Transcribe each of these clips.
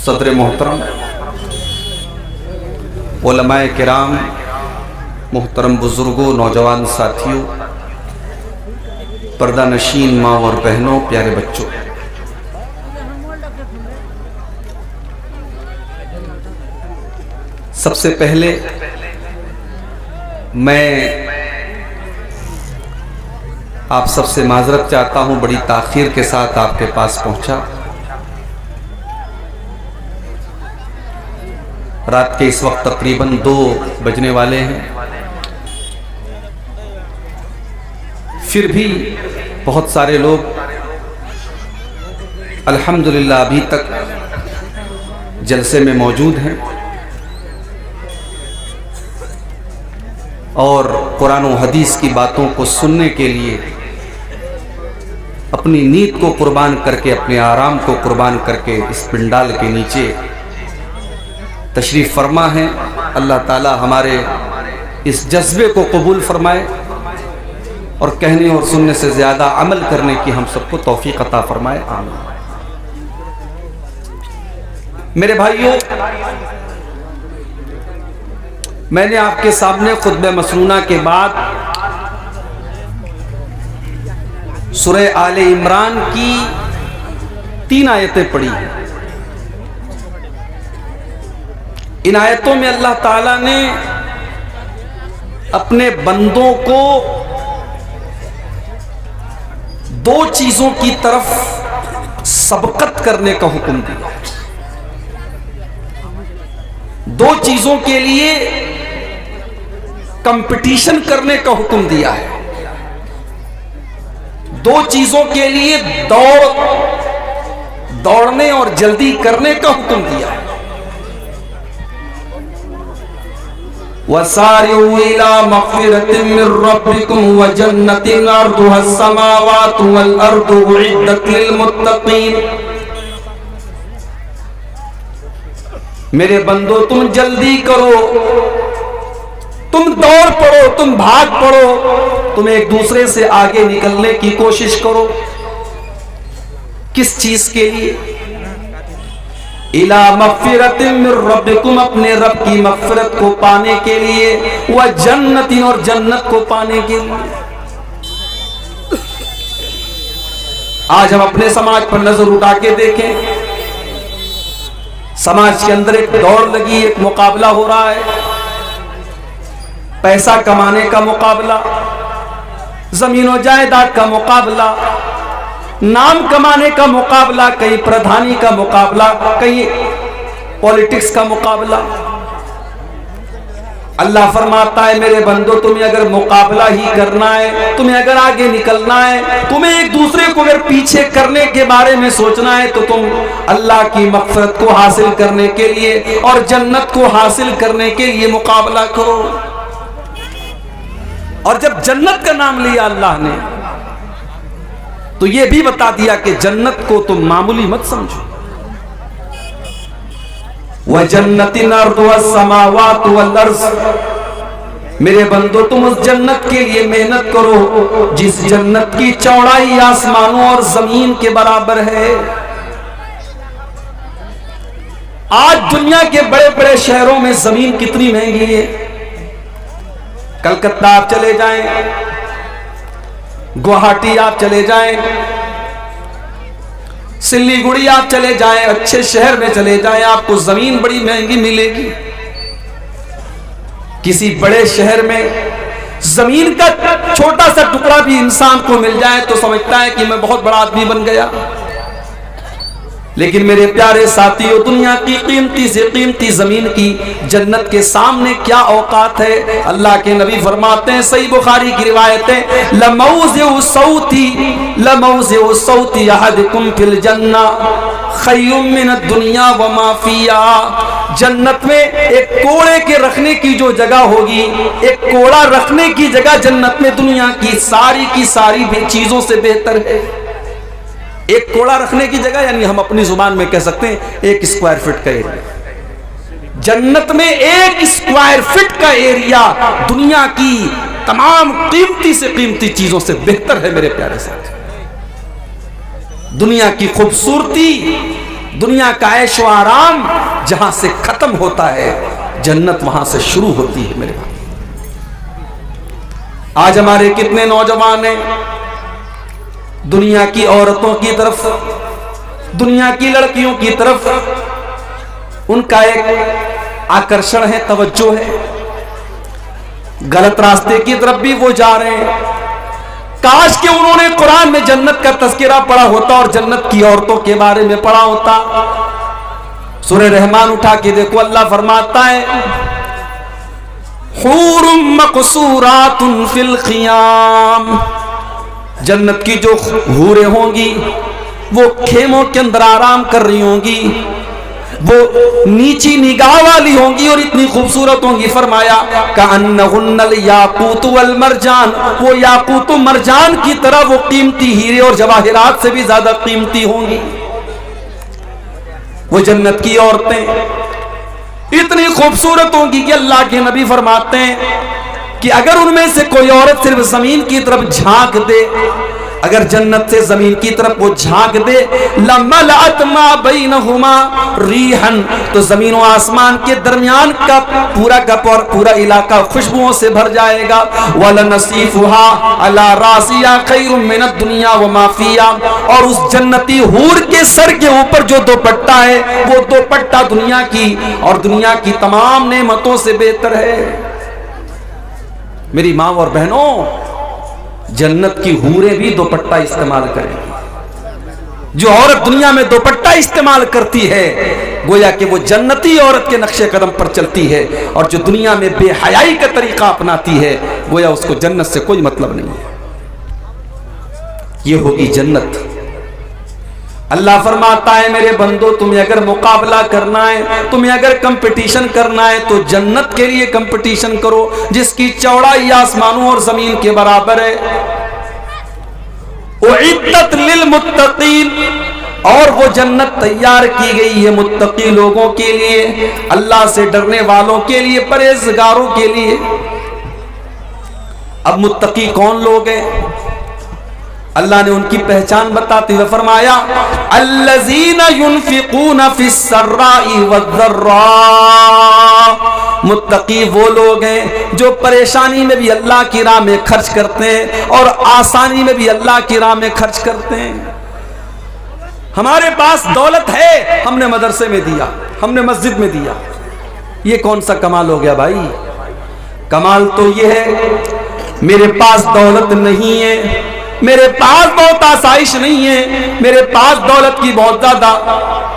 सदर मोहतरम, उलमाए किराम, मोहतरम बुजुर्गों, नौजवान साथियों, पर्दा नशीन माँ और बहनों, प्यारे बच्चों, सबसे पहले मैं आप सबसे माजरत चाहता हूं, बड़ी ताखीर के साथ आपके पास पहुंचा। रात के इस वक्त तकरीबन 2 बजने वाले हैं, फिर भी बहुत सारे लोग अल्हम्दुलिल्लाह अभी तक जलसे में मौजूद हैं और कुरान और हदीस की बातों को सुनने के लिए अपनी नींद को कुर्बान करके, अपने आराम को कुर्बान करके इस पिंडाल के नीचे तशरीफ़ फरमा है। अल्लाह ताला हमारे इस जज्बे को कबूल फरमाए और कहने और सुनने से ज़्यादा अमल करने की हम सबको तौफीक अता फरमाए, आमीन। मेरे भाइयों, मैंने आपके सामने खुतबे मसनूना के बाद सूरह आले इमरान की 3 आयतें पढ़ी हैं। इन आयतों में अल्लाह ताला ने अपने बंदों को 2 चीजों की तरफ सबकत करने का हुक्म दिया। 2 चीजों के लिए कंपटीशन करने का हुक्म दिया है। 2 चीजों के लिए दौड़ने और जल्दी करने का हुक्म दिया है। वसारिउ इला मग़फ़िरतिन मिर रब्बिकुम व जन्नतिन अर्दुहा अस्समावातु वल अर्दु उइद्दत लिल मुत्तक़ीन। मेरे बंदो, तुम जल्दी करो, तुम दौड़ पड़ो, तुम भाग पड़ो, तुम एक दूसरे से आगे निकलने की कोशिश करो। किस चीज के लिए? इला मग़फ़िरतिन मिर रब्बिकुम, अपने रब की मग़फ़िरत को पाने के लिए, व जन्नतिन, और जन्नत को पाने के लिए। आज हम अपने समाज पर नजर उठा के देखें, समाज के अंदर एक दौड़ लगी, एक मुकाबला हो रहा है। पैसा कमाने का मुकाबला, जमीन और जायदाद का मुकाबला, नाम कमाने का मुकाबला, कहीं प्रधानी का मुकाबला, कहीं पॉलिटिक्स का मुकाबला। अल्लाह फरमाता है, मेरे बंदो, तुम्हें अगर मुकाबला ही करना है, तुम्हें अगर आगे निकलना है, तुम्हें एक दूसरे को अगर पीछे करने के बारे में सोचना है, तो तुम अल्लाह की मग़फ़िरत को हासिल करने के लिए और जन्नत को हासिल करने के लिए मुकाबला करो। और जब जन्नत का नाम लिया अल्लाह ने, तो यह भी बता दिया कि जन्नत को तुम मामूली मत समझो। व जन्नतिन अर्दुहा अस्समावातु वल अर्ज़, मेरे बंदो, तुम उस जन्नत के लिए मेहनत करो जिस जन्नत की चौड़ाई आसमानों और जमीन के बराबर है। आज दुनिया के बड़े बड़े शहरों में जमीन कितनी महंगी है। कलकत्ता आप चले जाएं, गुवाहाटी आप चले जाएं, सिल्लीगुड़ी आप चले जाएं, अच्छे शहर में चले जाएं, आपको जमीन बड़ी महंगी मिलेगी। किसी बड़े शहर में जमीन का छोटा सा टुकड़ा भी इंसान को मिल जाए तो समझता है कि मैं बहुत बड़ा आदमी बन गया। लेकिन मेरे प्यारे साथियों, दुनिया की कीमती से कीमती जमीन की जन्नत के सामने क्या औकात है। अल्लाह के नबी फरमाते हैं, सही बुखारी की रिवायत है, लमौज़िउ सौती अहदिकुम फिल जन्ना खैरुम मिनद दुनिया व मा फिहा। जन्नत में एक कोड़े के रखने की जो जगह होगी, एक कोड़ा रखने की जगह जन्नत में दुनिया की सारी चीजों से बेहतर है। एक कोड़ा रखने की जगह, यानी हम अपनी जुबान में कह सकते हैं 1 स्क्वायर फीट का एरिया। जन्नत में 1 स्क्वायर फीट का एरिया दुनिया की तमाम कीमती से कीमती चीजों से बेहतर है। मेरे प्यारे साथी, दुनिया की खूबसूरती, दुनिया का ऐश व आराम जहां से खत्म होता है, जन्नत वहां से शुरू होती है मेरे भाई। आज हमारे कितने नौजवान हैं दुनिया की औरतों की तरफ, दुनिया की लड़कियों की तरफ उनका एक आकर्षण है, तवज्जो है, गलत रास्ते की तरफ भी वो जा रहे हैं। काश कि उन्होंने कुरान में जन्नत का तज़किरा पढ़ा होता और जन्नत की औरतों के बारे में पढ़ा होता। सूरह रहमान उठा के देखो, अल्लाह फरमाता है हूरुम मक़सूरातुन फिल ख़ियाम, जन्नत की जो हूरें होंगी वो खेमों के अंदर आराम कर रही होंगी, वो नीची निगाह वाली होंगी और इतनी खूबसूरत होंगी। फरमाया कअन्नहुन्नल याकूत वल मरजान, वो याकूत व मरजान की तरह वो कीमती हीरे और जवाहिरात से भी ज्यादा कीमती होंगी। वो जन्नत की औरतें इतनी खूबसूरत होंगी कि अल्लाह के नबी फरमाते हैं कि अगर उनमें से कोई औरत सिर्फ जमीन की तरफ झांक दे, अगर जन्नत से जमीन की तरफ वो झांक दे, लमलअत मा बैनहुमा रीहन, तो जमीन और आसमान के दरमियान का पूरा इलाका खुशबुओं से भर जाएगा। वलनसीफुहा अला रासिया खैरुम मिनद दुनिया व मा फिया, और उस जन्नती हूर के सर के ऊपर जो दोपट्टा है वो दोपट्टा दुनिया की और दुनिया की तमाम नेमतों से बेहतर है। मेरी मां और बहनों, जन्नत की हूरें भी दोपट्टा इस्तेमाल करेंगी। जो औरत दुनिया में दोपट्टा इस्तेमाल करती है गोया कि वो जन्नती औरत के नक्शे कदम पर चलती है, और जो दुनिया में बेहयाई का तरीका अपनाती है गोया उसको जन्नत से कोई मतलब नहीं है। ये होगी जन्नत। अल्लाह फरमाता है मेरे बंदो, तुम्हें अगर मुकाबला करना है, तुम्हें अगर कंपटीशन करना है तो जन्नत के लिए कंपटीशन करो जिसकी चौड़ाई आसमानों और जमीन के बराबर है। उइद्दत लिल मुत्तकीन, और वो जन्नत तैयार की गई है मुत्तकी लोगों के लिए, अल्लाह से डरने वालों के लिए, परहेजगारों के लिए। अब मुत्तकी कौन लोग हैं? अल्लाह ने उनकी पहचान बताते हुए फरमाया अल्लज़ीना युनफिकूना फिस्सर्राई वद्दर्रा, मुत्तकी वो लोग हैं जो परेशानी में भी अल्लाह की राह में खर्च करते हैं और आसानी में भी अल्लाह की राह में खर्च करते हैं। हमारे पास दौलत है, हमने मदरसे में दिया, हमने मस्जिद में दिया, ये कौन सा कमाल हो गया भाई? कमाल तो ये है मेरे पास दौलत नहीं है, मेरे पास बहुत आसाइश नहीं है, मेरे पास दौलत की बहुत ज्यादा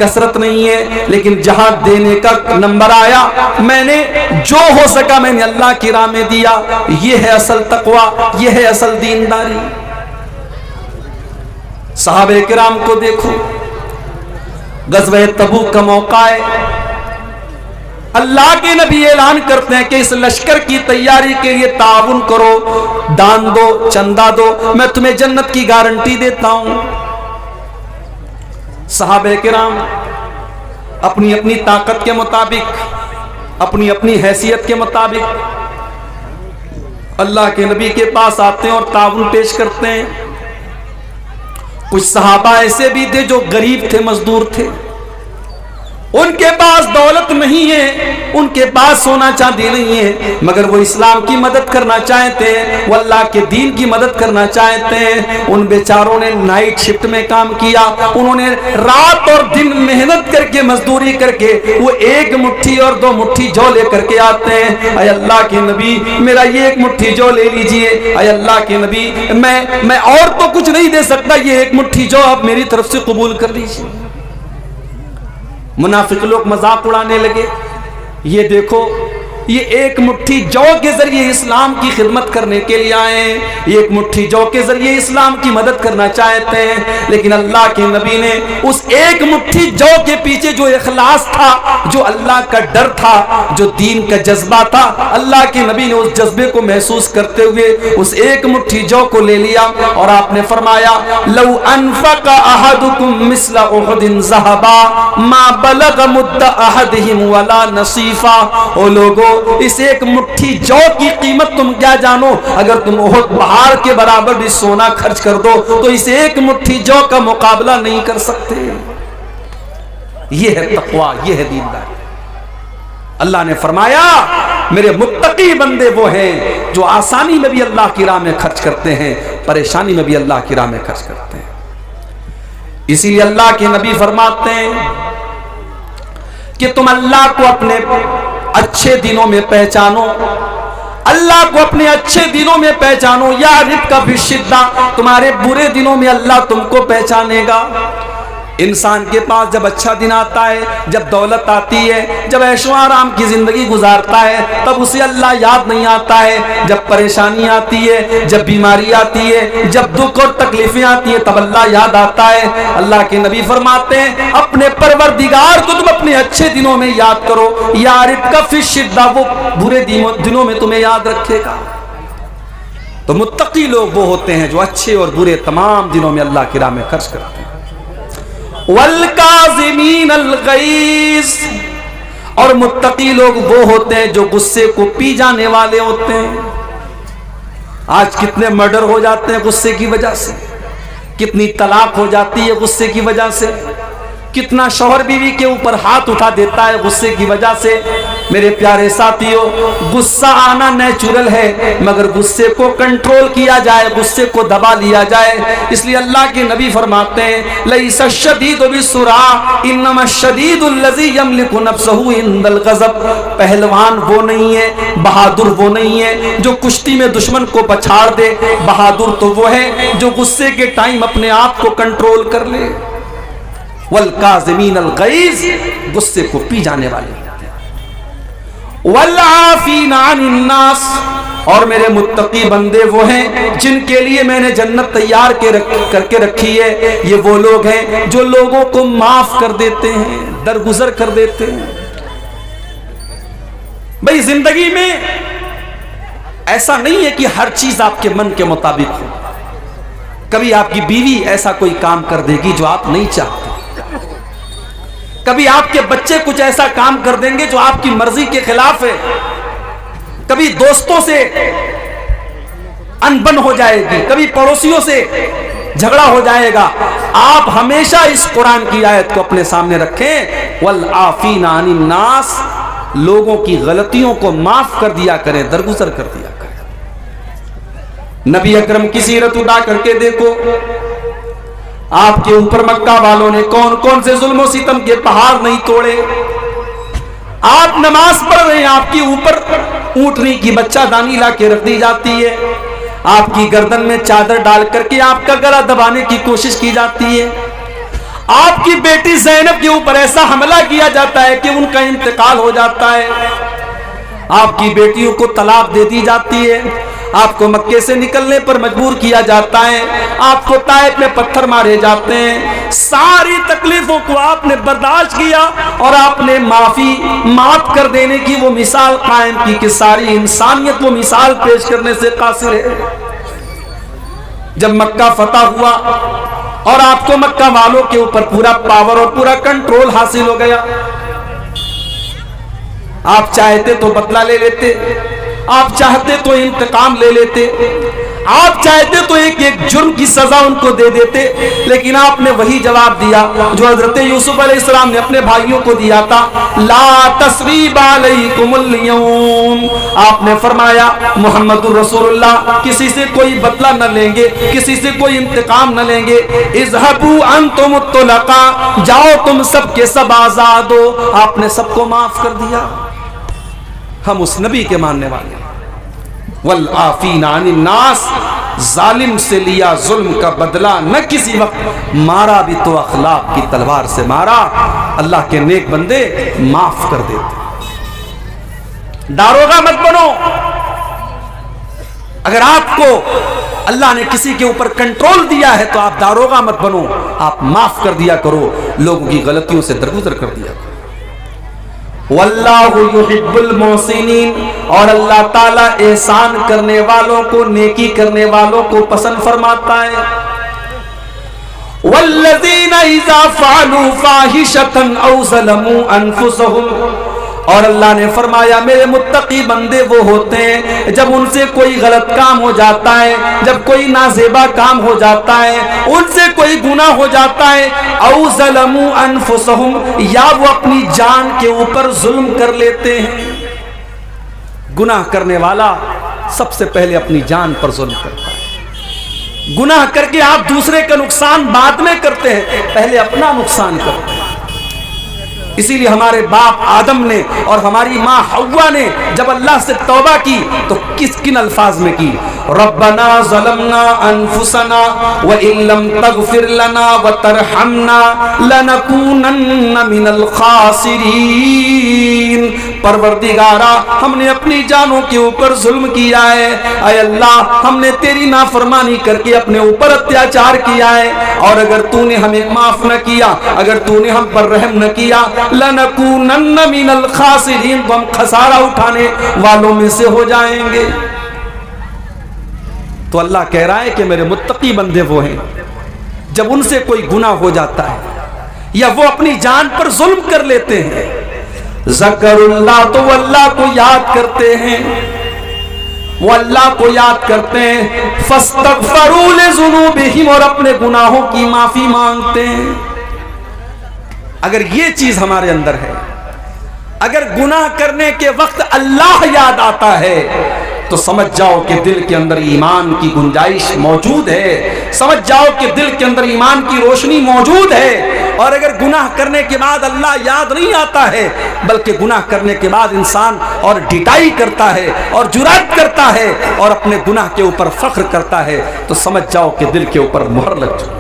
कसरत नहीं है, लेकिन जहां देने का नंबर आया मैंने जो हो सका मैंने अल्लाह की राह में दिया। ये है असल तकवा, ये है असल दीनदारी। सहाबे किराम को देखो, गज़वे तबूक का मौका है, अल्लाह के नबी ऐलान करते हैं कि इस लश्कर की तैयारी के लिए ताउन करो, दान दो, चंदा दो, मैं तुम्हें जन्नत की गारंटी देता हूं। सहाबे किराम अपनी अपनी ताकत के मुताबिक, अपनी अपनी हैसियत के मुताबिक अल्लाह के नबी के पास आते हैं और ताउन पेश करते हैं। कुछ सहाबा ऐसे भी थे जो गरीब थे, मजदूर थे, उनके पास दौलत नहीं है, उनके पास सोना चांदी नहीं है, मगर वो इस्लाम की मदद करना चाहते हैं, वो अल्लाह के दीन की मदद करना चाहते हैं। उन बेचारों ने नाइट शिफ्ट में काम किया, उन्होंने रात और दिन मेहनत करके, मजदूरी करके वो एक मुट्ठी और दो मुट्ठी जौ लेकर के आते हैं। अय अल्लाह के नबी, मेरा ये एक मुट्ठी जौ ले लीजिए। अय अल्लाह के नबी, मैं और तो कुछ नहीं दे सकता, ये एक मुट्ठी जौ आप मेरी तरफ से कबूल कर लीजिए। मुनाफिक लोग मजाक उड़ाने लगे, ये देखो ये एक मुट्ठी जौ के जरिए इस्लाम की खिदमत करने के लिए आए हैं, एक मुट्ठी जौ के जरिए इस्लाम की मदद करना चाहते हैं। लेकिन अल्लाह के नबी ने उस एक मुट्ठी जौ के पीछे जो इखलास था, जो अल्लाह का डर था, जो दीन का जज्बा था, अल्लाह के नबी ने उस जज्बे को महसूस करते हुए उस एक मुट्ठी जौ को ले लिया और आपने फरमाया लौ अनफक़ अहदुकुम मिस्ला उहुदिन ज़हबा मा बलग मुद्द अहदिहिम वला नसीफा। ओ लोगो, इस एक मुट्ठी जौ की कीमत तुम क्या जानो? अगर तुम उहद पहाड़ के बराबर भी सोना खर्च कर दो तो इस एक मुट्ठी जौ का मुकाबला नहीं कर सकते। ये है तकवा, ये है दीनदारी। अल्लाह ने फरमाया मेरे मुत्तकी बंदे वो हैं जो आसानी में भी अल्लाह की राह में खर्च करते हैं, परेशानी में भी अल्लाह की राह में खर्च करते हैं। इसीलिए अल्लाह के नबी फरमाते हैं कि तुम अल्लाह को अपने अच्छे दिनों में पहचानो, अल्लाह को अपने अच्छे दिनों में पहचानो, या रिफ्का फिश्शिद्दा, तुम्हारे बुरे दिनों में अल्लाह तुमको पहचानेगा। इंसान के पास जब अच्छा दिन आता है, जब दौलत आती है, जब ऐशो आराम की जिंदगी गुजारता है, तब उसे अल्लाह याद नहीं आता है। जब परेशानी आती है, जब बीमारी आती है, जब दुख और तकलीफें आती है, तब अल्लाह याद आता है। अल्लाह के नबी फरमाते हैं अपने परवरदिगार को तुम अपने अच्छे दिनों में याद करो, यारिफका फिश्शिद्दा, वो बुरे दिनों में तुम्हें याद रखेगा। तो मुत्तकी लोग वो होते हैं जो अच्छे और बुरे तमाम दिनों में अल्लाह की राह में खर्च करते हैं। वल्काज़िमीन अल-गैज़, और मुत्तकी लोग वो होते हैं जो गुस्से को पी जाने वाले होते हैं। आज कितने मर्डर हो जाते हैं गुस्से की वजह से, कितनी तलाक हो जाती है गुस्से की वजह से, कितना शौहर बीवी के ऊपर हाथ उठा देता है गुस्से की वजह से। मेरे प्यारे साथियों, गुस्सा आना नेचुरल है, मगर गुस्से को कंट्रोल किया जाए, गुस्से को दबा लिया जाए। इसलिए अल्लाह के नबी फरमाते हैं लैसा शदीदु बिस्सुरा इन्नमा शदीदुल लज़ी यमलिकु नफ्सहु इंदल गज़ब। पहलवान वो नहीं है, बहादुर वो नहीं है जो कुश्ती में दुश्मन को पछाड़ दे, बहादुर तो वो है जो गुस्से के टाइम अपने आप को कंट्रोल कर ले। वल्काज़िमीन अल-गैज़, गुस्से को पी जाने वाले। वल्आफ़ीना अनिन्नास, और मेरे मुत्तकी बंदे वो हैं जिनके लिए मैंने जन्नत तैयार करके रखी है। ये वो लोग हैं जो लोगों को माफ कर देते हैं, दरगुजर कर देते हैं। भाई जिंदगी में ऐसा नहीं है कि हर चीज आपके मन के मुताबिक हो। कभी आपकी बीवी ऐसा कोई काम कर देगी जो आप नहीं चाहते, कभी आपके बच्चे कुछ ऐसा काम कर देंगे जो आपकी मर्जी के खिलाफ है, कभी दोस्तों से अनबन हो जाएगी, कभी पड़ोसियों से झगड़ा हो जाएगा। आप हमेशा इस कुरान की आयत को अपने सामने रखें, वल आफीना अनिन नास, लोगों की गलतियों को माफ कर दिया करें, दरगुजर कर दिया करें। नबी अकरम की सीरत उड़ा करके देखो, आपके ऊपर मक्का वालों ने कौन कौन से जुल्म और सितम के पहाड़ नहीं तोड़े। आप नमाज पढ़ रहे हैं, आपके ऊपर ऊंटनी की बच्चादानी ला के रख दी जाती है, आपकी गर्दन में चादर डाल करके आपका गला दबाने की कोशिश की जाती है, आपकी बेटी ज़ैनब के ऊपर ऐसा हमला किया जाता है कि उनका इंतकाल हो जाता है, आपकी बेटियों को तलाक दे दी जाती है, आपको मक्के से निकलने पर मजबूर किया जाता है, आपको ताइफ में पत्थर मारे जाते हैं। सारी तकलीफों को आपने बर्दाश्त किया और आपने माफ कर देने की वो मिसाल कायम की कि सारी इंसानियत वो मिसाल पेश करने से कासिर है। जब मक्का फतह हुआ और आपको मक्का वालों के ऊपर पूरा पावर और पूरा कंट्रोल हासिल हो गया, आप चाहते तो बदला ले लेते, आप चाहते तो इंतकाम ले लेते, आप चाहते तो एक एक जुर्म की सजा उनको दे देते, लेकिन आपने वही जवाब दिया जो हजरत यूसुफ अलैहिस्सलाम ने अपने भाइयों को दिया था, ला तस्रीबा अलैकुमुल यौम। आपने फरमाया मुहम्मदुर रसूलुल्लाह किसी से कोई बदला न लेंगे, किसी से कोई इंतकाम न लेंगे। इज़हबू अंतुम तुलका, जाओ तुम सब के सब आजाद हो। आपने सबको माफ कर दिया। हम उस नबी के मानने वाले। वल आफीना अनिन नास, जालिम से लिया जुल्म का बदला, न किसी वक्त मारा भी तो अखलाक की तलवार से मारा। अल्लाह के नेक बंदे माफ कर देते। दारोगा मत बनो। अगर आपको अल्लाह ने किसी के ऊपर कंट्रोल दिया है तो आप दारोगा मत बनो, आप माफ कर दिया करो, लोगों की गलतियों से दरगुजर कर दिया करो। वल्लाहु युहिब्बुल मोहसिनीन, और अल्लाह ताला एहसान करने वालों को, नेकी करने वालों को पसंद फरमाता है। वल्लज़ीना इज़ा फ़अलू फ़ाहिशतन औ ज़लमू अनफुसहुम, और अल्लाह ने फरमाया मेरे मुत्तकी बंदे वो होते हैं जब उनसे कोई गलत काम हो जाता है, जब कोई नाज़ेबा काम हो जाता है, उनसे कोई गुनाह हो जाता है, औ ज़लमू अनफुसहुम, या वो अपनी जान के ऊपर जुल्म कर लेते हैं। गुनाह करने वाला सबसे पहले अपनी जान पर जुल्म करता है। गुनाह करके आप दूसरे का नुकसान बाद में करते हैं, पहले अपना नुकसान करते हैं। इसीलिए हमारे बाप आदम ने और हमारी माँ हव्वा ने जब अल्लाह से तौबा की तो किन अल्फाज में की? रब्बना ज़लमना अनफुसना व इल्लम तगफिर लना व तरहमना लनकूनन्न मिनल खासिरीन। परवरदिगारा, हमने अपनी जानों के ऊपर जुल्म किया है। ऐ अल्लाह, हमने तेरी नाफरमानी करके अपने ऊपर अत्याचार किया है, और अगर तूने हमें माफ न किया, अगर तूने हम पर रहम न किया, लनकूनन्न मिनल खासिरीन, तो हम खसारा उठाने वालों में से हो जाएंगे। तो अल्लाह कह रहा है कि मेरे मुत्तकी बंदे वो हैं जब उनसे कोई गुनाह हो जाता है या वो अपनी जान पर जुल्म कर लेते हैं, ज़करुल्लाह, तो वो अल्लाह को याद करते हैं, वो अल्लाह को याद करते हैं, फस्तगफरू लिज़ुनूबिहिम, और अपने गुनाहों की माफी मांगते हैं। अगर ये चीज हमारे अंदर है, अगर गुनाह करने के वक्त अल्लाह याद आता है, तो समझ जाओ कि दिल के अंदर ईमान की गुंजाइश मौजूद है, समझ जाओ कि दिल के अंदर ईमान की रोशनी मौजूद है। और अगर गुनाह करने के बाद अल्लाह याद नहीं आता है, बल्कि गुनाह करने के बाद इंसान और ढिठाई करता है और जुरात करता है और अपने गुनाह के ऊपर फख्र करता है, तो समझ जाओ कि दिल के ऊपर मुहर लग चुकी है।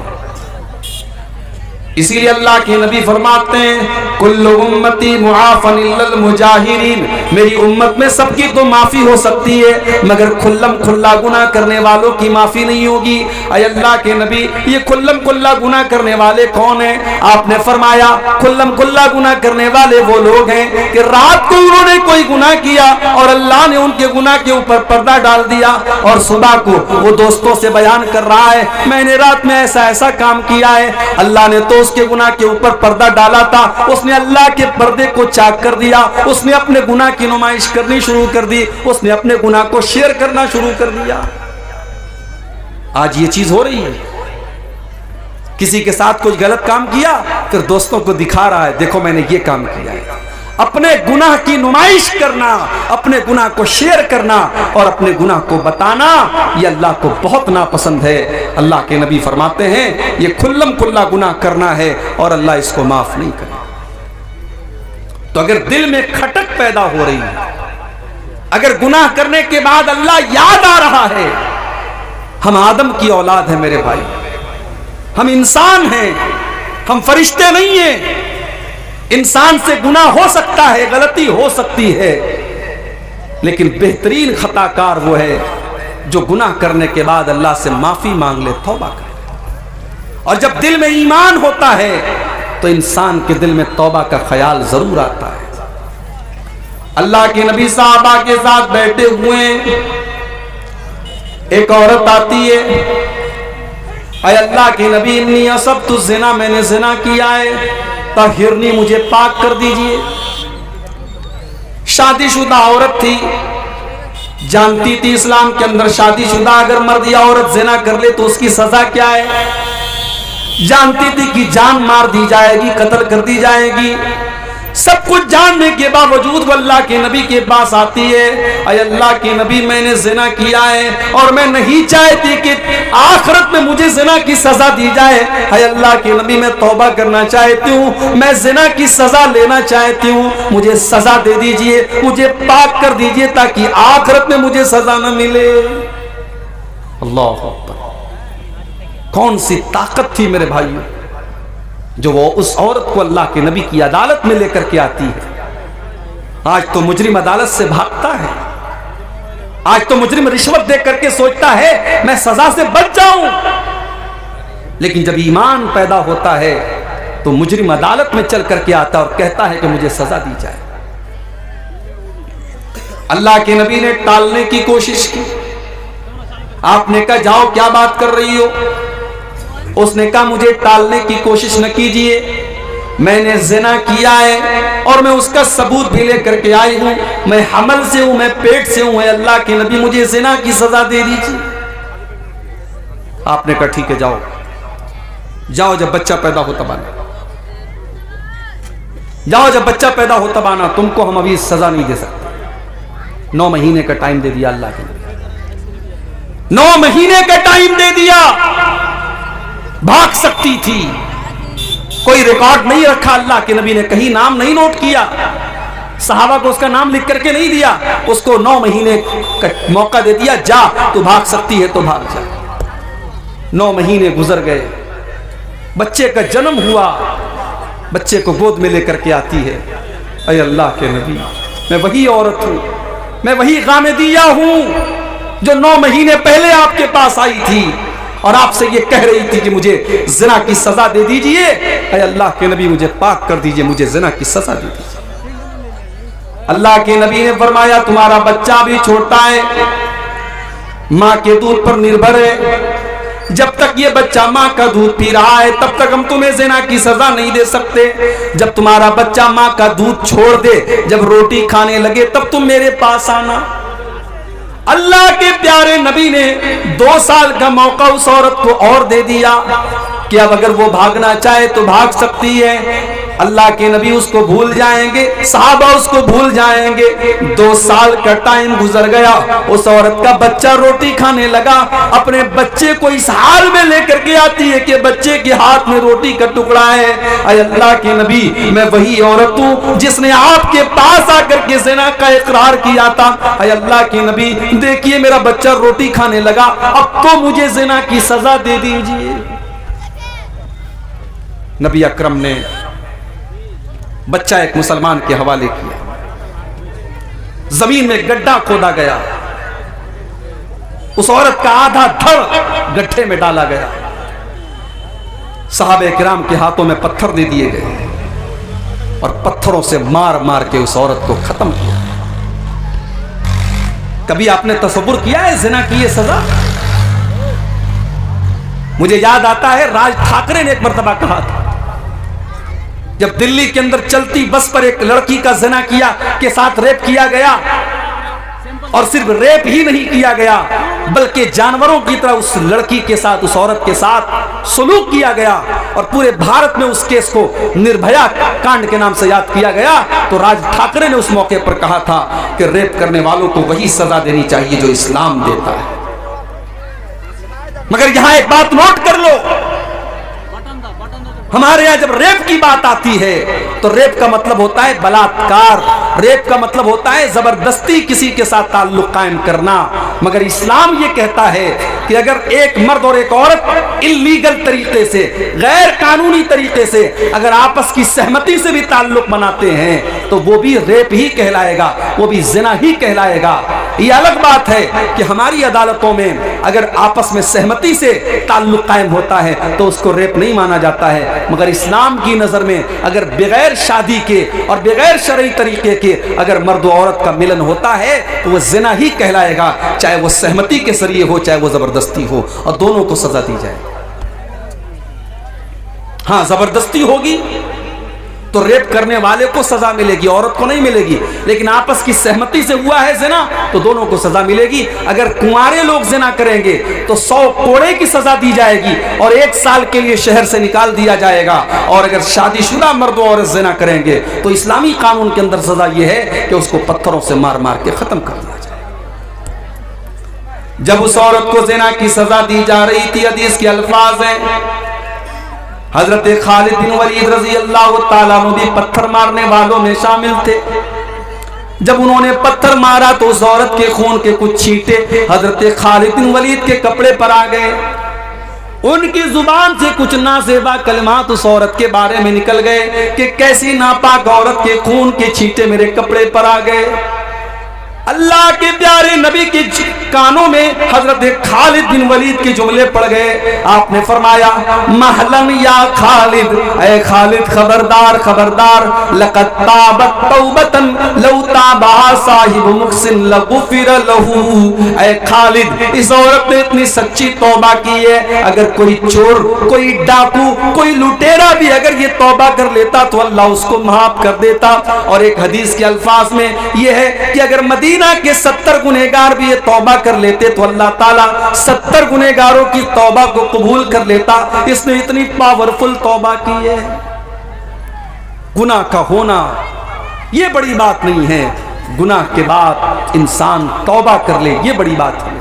इसीलिए अल्लाह के नबी फरमाते हैं, कुल्लु उम्मती मुआफन इल्लल मुजाहिरीन, मेरी उम्मत में सबकी तो माफी हो सकती है, मगर खुल्लम खुल्ला गुनाह करने वालों की माफी नहीं होगी। ऐ अल्लाह के नबी, ये खुल्लम खुल्ला गुनाह करने वाले कौन हैं? आपने फरमाया खुल्लम खुल्ला गुनाह करने वाले वो लोग हैं कि रात को उन्होंने कोई गुनाह किया और अल्लाह ने उनके गुनाह के ऊपर पर्दा डाल दिया, और सुबह को वो दोस्तों से बयान कर रहा है, मैंने रात में ऐसा ऐसा काम किया है, अल्लाह ने तो उसके गुनाह के ऊपर पर्दा डाला था, उसने अल्लाह के पर्दे को चाक कर दिया, उसने अपने गुनाह की नुमाइश करनी शुरू कर दी, उसने अपने गुनाह को शेयर करना शुरू कर दिया। आज ये चीज हो रही है, किसी के साथ कुछ गलत काम किया, फिर दोस्तों को दिखा रहा है, देखो मैंने ये काम किया है। अपने गुनाह की नुमाइश करना, अपने गुनाह को शेयर करना और अपने गुनाह को बताना, ये अल्लाह को बहुत नापसंद है। अल्लाह के नबी फरमाते हैं ये खुल्लम खुल्ला गुनाह करना है और अल्लाह इसको माफ नहीं करे। तो अगर दिल में खटक पैदा हो रही है, अगर गुनाह करने के बाद अल्लाह याद आ रहा है, हम आदम की औलाद हैं मेरे भाई, हम इंसान हैं, हम फरिश्ते नहीं हैं। इंसान से गुनाह हो सकता है, गलती हो सकती है, लेकिन बेहतरीन खताकार वो है जो गुनाह करने के बाद अल्लाह से माफी मांग ले, तौबा करे। और जब दिल में ईमान होता है तो इंसान के दिल में तौबा का ख्याल जरूर आता है। अल्लाह के नबी साहबा के साथ बैठे हुए, एक औरत आती है, अय अल्लाह के नबी, इन्नी असब्तु ज़िना, मैंने ज़िना किया है, ताहिरनी, मुझे पाक कर दीजिए। शादीशुदा औरत थी, जानती थी इस्लाम के अंदर शादीशुदा अगर मर्द या औरत ज़िना कर ले तो उसकी सजा क्या है, जानती थी कि जान मार दी जाएगी, कत्ल कर दी जाएगी। सब कुछ जानने के बावजूद वो अल्लाह के नबी के पास आती है, अय अल्लाह के नबी, मैंने ज़िना किया है और मैं नहीं चाहती कि आखिरत में मुझे ज़िना की सजा दी जाए। अय अल्लाह के नबी, मैं तौबा करना चाहती हूँ, मैं ज़िना की सजा लेना चाहती हूँ, मुझे सजा दे दीजिए, मुझे पाक कर दीजिए ताकि आखिरत में मुझे सजा न मिले। अल्लाह अकबर, कौन सी ताकत थी मेरे भाइयों, जो वो उस औरत को अल्लाह के नबी की अदालत में लेकर के आती है। आज तो मुजरिम अदालत से भागता है, आज तो मुजरिम रिश्वत दे करके सोचता है मैं सजा से बच जाऊं, लेकिन जब ईमान पैदा होता है तो मुजरिम अदालत में चल करके आता और कहता है कि मुझे सजा दी जाए। अल्लाह के नबी ने टालने की कोशिश की, आपने कहा जाओ क्या बात कर रही हो, उसने कहा मुझे टालने की कोशिश न कीजिए, मैंने ज़िना किया है और मैं उसका सबूत भी लेकर के आई हूं। मैं हमल से हूं, मैं पेट से हूं। अल्लाह के नबी मुझे जिना की सजा दे दीजिए। आपने कहा ठीक है, जाओ जाओ, जब बच्चा पैदा हो तब आना, जाओ जब बच्चा पैदा हो तब आना, तुमको हम अभी सजा नहीं दे सकते। 9 महीने का टाइम दे दिया अल्लाह के नबी, 9 महीने का टाइम दे दिया। भाग सकती थी, कोई रिकॉर्ड नहीं रखा अल्लाह के नबी ने, कहीं नाम नहीं नोट किया, सहाबा को उसका नाम लिख करके नहीं दिया, उसको 9 महीने का मौका दे दिया, जा तू भाग सकती है तो भाग जा। 9 महीने गुजर गए, बच्चे का जन्म हुआ, बच्चे को गोद में लेकर के आती है। अय अल्लाह के नबी, मैं वही औरत हूं, मैं वही गामेदिया हूं जो 9 महीने पहले आपके पास आई थी और आपसे ये कह रही थी कि मुझे जिना की सजा दे दीजिए। अय अल्लाह के नबी, मुझे पाक कर दीजिए, मुझे जिना की सजा दे दीजिए। अल्लाह के नबी ने फरमाया तुम्हारा बच्चा भी छोटा है, मां के दूध पर निर्भर है, जब तक ये बच्चा मां का दूध पी रहा है तब तक हम तुम्हें जिना की सजा नहीं दे सकते। जब तुम्हारा बच्चा मां का दूध छोड़ दे, जब रोटी खाने लगे, तब तुम मेरे पास आना। अल्लाह के प्यारे नबी ने 2 साल का मौका उस औरत को और दे दिया कि अब अगर वो भागना चाहे तो भाग सकती है। अल्लाह के नबी उसको भूल जाएंगे, सहाबा उसको भूल जाएंगे। 2 साल का टाइम गुजर गया, उस औरत का बच्चा रोटी खाने लगा, अपने बच्चे को इस हाल में लेकर के आती है कि बच्चे के हाथ में रोटी का टुकड़ा है। अय अल्लाह के नबी, मैं वही औरत हूं जिसने आपके पास आकर के ज़िना का इकरार किया था। अय अल्लाह के नबी, देखिए मेरा बच्चा रोटी खाने लगा, अब तो मुझे ज़िना की सजा दे दीजिए। नबी अकरम ने बच्चा एक मुसलमान के हवाले किया, जमीन में गड्ढा खोदा गया, उस औरत का आधा धड़ गड्ढे में डाला गया, सहाबे किराम के हाथों में पत्थर दे दिए गए और पत्थरों से मार मार के उस औरत को खत्म किया। कभी आपने तसव्वुर किया है जिना की ये सजा? मुझे याद आता है राज ठाकरे ने एक मर्तबा कहा था, जब दिल्ली के अंदर चलती बस पर एक लड़की का ज़िना किया के साथ रेप किया गया, और सिर्फ रेप ही नहीं किया गया बल्कि जानवरों की तरह उस लड़की के साथ, उस औरत के साथ सलूक किया गया, और पूरे भारत में उस केस को निर्भया कांड के नाम से याद किया गया। तो राज ठाकरे ने उस मौके पर कहा था कि रेप करने वालों को वही सजा देनी चाहिए जो इस्लाम देता है। मगर यहां एक बात नोट कर लो, हमारे यहां जब रेप की बात आती है तो रेप का मतलब होता है बलात्कार, रेप का मतलब होता है जबरदस्ती किसी के साथ ताल्लुक कायम करना। मगर इस्लाम ये कहता है कि अगर एक मर्द और एक औरत इल्लीगल तरीके से, गैर कानूनी तरीके से अगर आपस की सहमति से भी ताल्लुक बनाते हैं तो वो भी रेप ही कहलाएगा, वो भी जिना ही कहलाएगा। ये अलग बात है कि हमारी अदालतों में अगर आपस में सहमति से ताल्लुक कायम होता है तो उसको रेप नहीं माना जाता है। मगर इस्लाम की नजर में अगर बगैर शादी के और बगैर शरई तरीके के अगर मर्द और औरत का मिलन होता है तो वह जिना ही कहलाएगा, चाहे वो सहमति के जरिए हो चाहे वो जबरदस्ती हो, और दोनों को सजा दी जाए। हाँ, जबरदस्ती होगी तो रेप करने वाले को सजा मिलेगी, औरत को नहीं मिलेगी, लेकिन आपस की सहमति से हुआ है जिना तो दोनों को सजा मिलेगी। अगर कुंवारे लोग जिना करेंगे तो 100 कोड़े की सजा दी जाएगी और 1 साल के लिए शहर से निकाल दिया जाएगा, और अगर शादीशुदा मर्द और औरत जिना करेंगे तो इस्लामी कानून के अंदर सजा यह है कि उसको पत्थरों से मार मार के खत्म कर दिया जाए। जब उस औरत को जिना की सजा दी जा रही थी, हदीस के अल्फाज हैं, हजरत खालिद बिन वलीद रजी अल्लाह ताला अन्हु भी पत्थर मारने वालों में शामिल थे। जब उन्होंने पत्थर मारा तो उस औरत के खून के कुछ छींटे हजरत खालिद बिन वलीद के कपड़े पर आ गए। उनकी जुबान से कुछ नासेबा कलमात उस औरत के बारे में निकल गए कि कैसी नापाक औरत के खून के छींटे मेरे कपड़े पर आ गए। अल्लाह के प्यारे नबी के कानों में हजरत खालिद बिन वलीद के जुमले पड़ गए। आपने फरमाया महलन या खालिद, ऐ खालिद खबरदार खबरदार, लक़द ताबत तौबतन लौ ताबा साहिब मुहसिन लगुफिर लहू। ऐ खालिद, इस औरत ने इतनी सच्ची तौबा की है, अगर कोई चोर, कोई डाकू, कोई लुटेरा भी अगर ये तौबा कर लेता तो अल्लाह उसको माफ कर देता। और एक हदीस के अल्फाज में यह है कि अगर मदीना के 70 गुनहगार भी ये तौबा कर लेते तो अल्लाह ताला 70 गुनहगारों की तौबा को कबूल कर लेता। इसने इतनी पावरफुल तौबा की है। गुनाह का होना ये बड़ी बात नहीं है, गुनाह के बाद इंसान तौबा कर ले ये बड़ी बात है।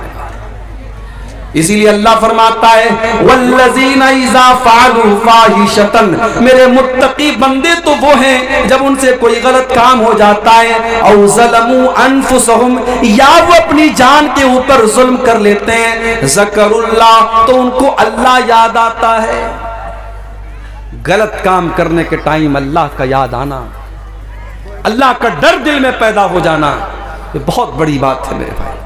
इसीलिए अल्लाह फरमाता है वल्लज़ीना इज़ा फ़अलू फ़ाहिशतन, मेरे मुत्तकी बंदे तो वो हैं जब उनसे कोई गलत काम हो जाता है, औ ज़लमू अनफुसहुम, या वो अपनी जान के ऊपर जुल्म कर लेते हैं, ज़करुल्लाह, तो उनको अल्लाह याद आता है। गलत काम करने के टाइम अल्लाह का याद आना, अल्लाह का डर दिल में पैदा हो जाना, ये बहुत बड़ी बात है मेरे भाई।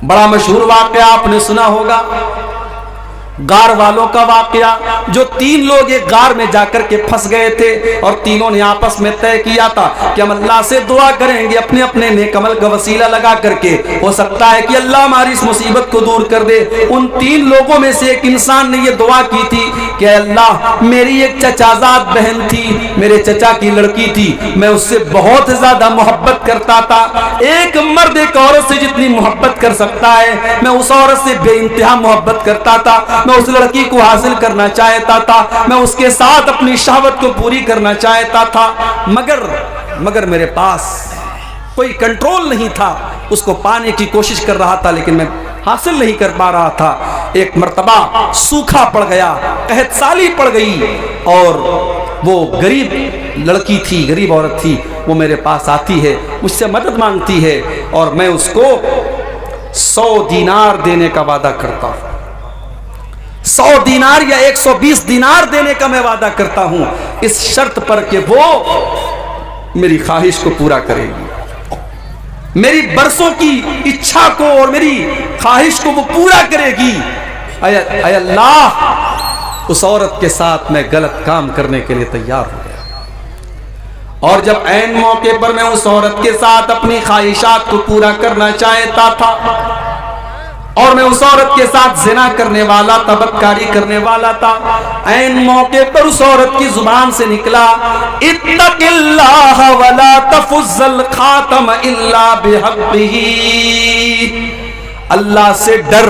बड़ा मशहूर वाकया आपने सुना होगा, गार वालों का वाकया, जो 3 लोग एक गार में जाकर के फंस गए थे और तीनों ने आपस में तय किया था कि हम अल्लाह से दुआ करेंगे अपने अपने नेक अमल का वसीला लगा करके, हो सकता है कि अल्लाह हमारी इस मुसीबत को दूर कर दे। उन 3 लोगों में से एक इंसान ने यह दुआ की थी कि अल्लाह, मेरी एक चचाजाद बहन थी, मेरे चचा की लड़की थी, मैं उससे बहुत ज्यादा मोहब्बत करता था। एक मर्द एक औरत से जितनी मोहब्बत कर सकता है, मैं उस औरत से बेइंतहा मोहब्बत करता था। मैं उस लड़की को हासिल करना चाहता था, मैं उसके साथ अपनी शहवत को पूरी करना चाहता था, मगर मेरे पास कोई कंट्रोल नहीं था। उसको पाने की कोशिश कर रहा था लेकिन मैं हासिल नहीं कर पा रहा था। एक मर्तबा सूखा पड़ गया, कहत साली पड़ गई और वो गरीब लड़की थी, गरीब औरत थी, वो मेरे पास आती है, मुझसे मदद मांगती है और मैं उसको 100 दीनार देने का वादा करता हूँ। 100 दीनार या 120 दीनार देने का मैं वादा करता हूं, इस शर्त पर कि वो मेरी ख्वाहिश को पूरा करेगी, मेरी बरसों की इच्छा को और मेरी ख्वाहिश को वो पूरा करेगी। अय अल्लाह, उस औरत के साथ मैं गलत काम करने के लिए तैयार हो गया और जब ऐन मौके पर मैं उस औरत के साथ अपनी ख्वाहिशात को पूरा करना चाहता था और मैं उस औरत के साथ जिना करने वाला, तबक्कारी करने वाला था, ऐन मौके पर उस औरत की जुबान से निकला इत्तक़िल्लाह वला तफ़ुज़्ज़ल ख़ातम इल्ला बिहक़्क़िही, अल्लाह से डर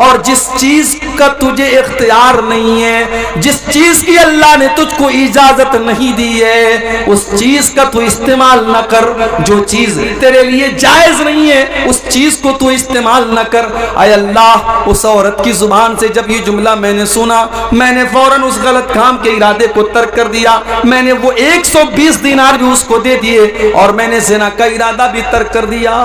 और जिस चीज का तुझे इख्तियार नहीं है, जिस चीज की अल्लाह ने तुझको इजाजत नहीं दी है, उस चीज का तू इस्तेमाल न कर। जो चीज तेरे लिए जायज नहीं है उस चीज को तू इस्तेमाल न कर। आय अल्लाह, उस औरत की जुबान से जब ये जुमला मैंने सुना, मैंने फौरन उस गलत काम के इरादे को तर्क कर दिया। मैंने वो 120 दीनार भी उसको दे दिए और मैंने ज़िना का इरादा भी तर्क कर दिया।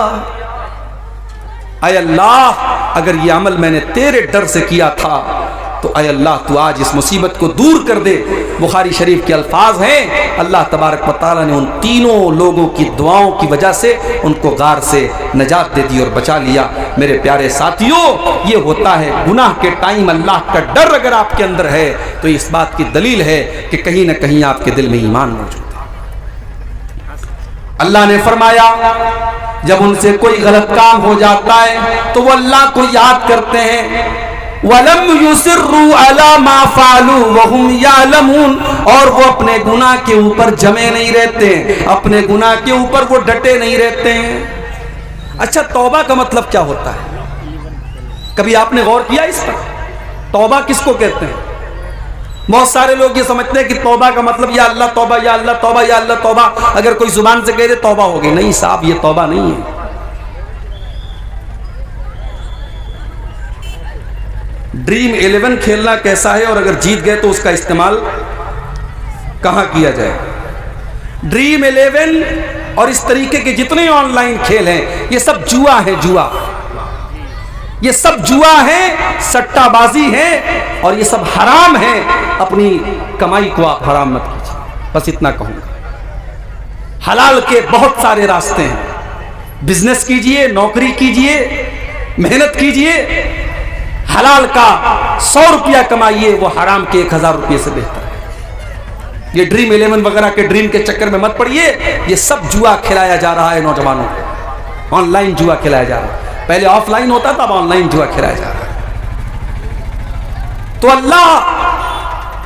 आय अल्लाह, अगर ये अमल मैंने तेरे डर से किया था तो आय अल्लाह तू आज इस मुसीबत को दूर कर दे। बुखारी शरीफ के अल्फाज हैं, अल्लाह तबारक व तआला ने उन तीनों लोगों की दुआओं की वजह से उनको गार से नजात दे दी और बचा लिया। मेरे प्यारे साथियों, ये होता है गुनाह के टाइम अल्लाह का डर अगर आपके अंदर है तो इस बात की दलील है कि कहीं ना कहीं आपके दिल में ईमान मौजूद है। अल्लाह ने फरमाया जब उनसे कोई गलत काम हो जाता है तो वो अल्लाह को याद करते हैं, वलम युसिर्रू अला मा फ़अलू वहुम यालमून, और वो अपने गुनाह के ऊपर जमे नहीं रहते, अपने गुनाह के ऊपर वो डटे नहीं रहते हैं। अच्छा, तौबा का मतलब क्या होता है? कभी आपने गौर किया इस पर? तौबा किसको कहते हैं? बहुत सारे लोग ये समझते हैं कि तौबा का मतलब या अल्लाह तौबा, या अल्लाह तौबा, या अल्लाह तौबा। अगर कोई जुबान से कह दे तौबा हो गई, नहीं साहब, ये तौबा नहीं है। ड्रीम 11 खेलना कैसा है और अगर जीत गए तो उसका इस्तेमाल कहां किया जाए? ड्रीम 11 और इस तरीके के जितने ऑनलाइन खेल हैं ये सब जुआ है, जुआ, ये सब जुआ है, सट्टाबाजी है और ये सब हराम है। अपनी कमाई को आप हराम मत कीजिए, बस इतना कहूंगा। हलाल के बहुत सारे रास्ते हैं, बिजनेस कीजिए, नौकरी कीजिए, मेहनत कीजिए, हलाल का 100 रुपया कमाइए, वो हराम के 1000 रुपये से बेहतर है। ये ड्रीम 11 वगैरह के ड्रीम के चक्कर में मत पड़िए। ये सब जुआ खिलाया जा रहा है नौजवानों को, ऑनलाइन जुआ खिलाया जा रहा है। पहले ऑफलाइन होता था, अब ऑनलाइन जुआ खिलाया जा रहा है। तो अल्लाह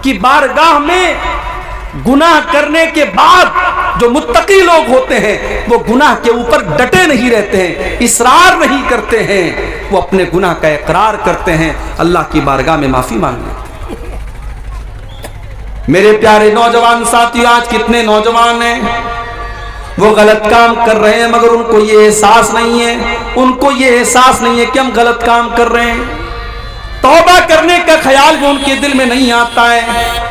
की बारगाह में गुनाह करने के बाद जो मुत्तकी लोग होते हैं वो गुनाह के ऊपर डटे नहीं रहते हैं, इसरार नहीं करते हैं, वो अपने गुनाह का इकरार करते हैं, अल्लाह की बारगाह में माफी मांग लेते हैं। मेरे प्यारे नौजवान साथियों, आज कितने नौजवान हैं वो गलत काम कर रहे हैं मगर उनको ये एहसास नहीं है, उनको ये एहसास नहीं है कि हम गलत काम कर रहे हैं। तौबा करने का ख्याल भी उनके दिल में नहीं आता है।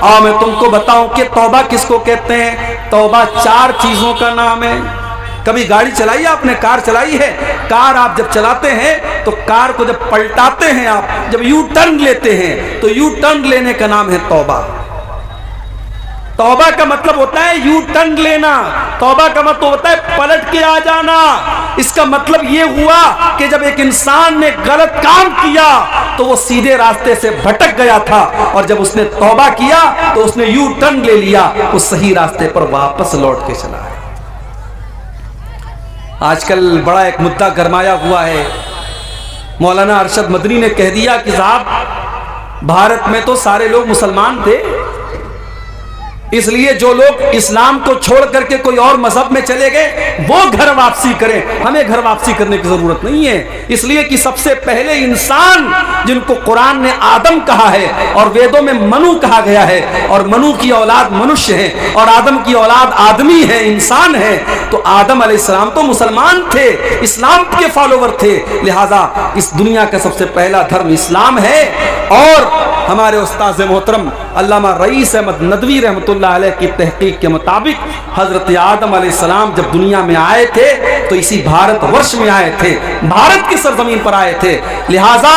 आओ मैं तुमको बताऊं कि तौबा किसको कहते हैं। तौबा 4 चीजों का नाम है। कभी गाड़ी चलाई है आपने, कार चलाई है? कार आप जब चलाते हैं तो कार को जब पलटाते हैं, आप जब यू टर्न लेते हैं तो यू टर्न लेने का नाम है तौबा। तौबा का मतलब होता है यू टर्न लेना, तौबा का मतलब होता है पलट के आ जाना। इसका मतलब यह हुआ कि जब एक इंसान ने गलत काम किया तो वो सीधे रास्ते से भटक गया था, और जब उसने तौबा किया तो उसने यू टर्न ले लिया, वो सही रास्ते पर वापस लौट के चला है। आजकल बड़ा एक मुद्दा गरमाया हुआ है। मौलाना अरशद मदनी ने कह दिया कि साहब भारत में तो सारे लोग मुसलमान थे, इसलिए जो लोग इस्लाम को छोड़ करके कोई और मजहब में चले गए वो घर वापसी करें, हमें घर वापसी करने की जरूरत नहीं है। इसलिए कि सबसे पहले इंसान जिनको कुरान ने आदम कहा है और वेदों में मनु कहा गया है, और मनु की औलाद मनुष्य है और आदम की औलाद आदमी है, इंसान है। तो आदम अलैहिस्सलाम तो मुसलमान थे, इस्लाम के फॉलोवर थे, लिहाजा इस दुनिया का सबसे पहला धर्म इस्लाम है। और हमारे उस्ताद मोहतरम अल्लामा रईस अहमद नदवी रहमतुल्लाह अलैह की तहकीक के मुताबिक हजरत आदम अलैहिस्सलाम जब दुनिया में आए थे तो इसी भारतवर्ष में आए थे, भारत की सरजमीन पर आए थे। लिहाजा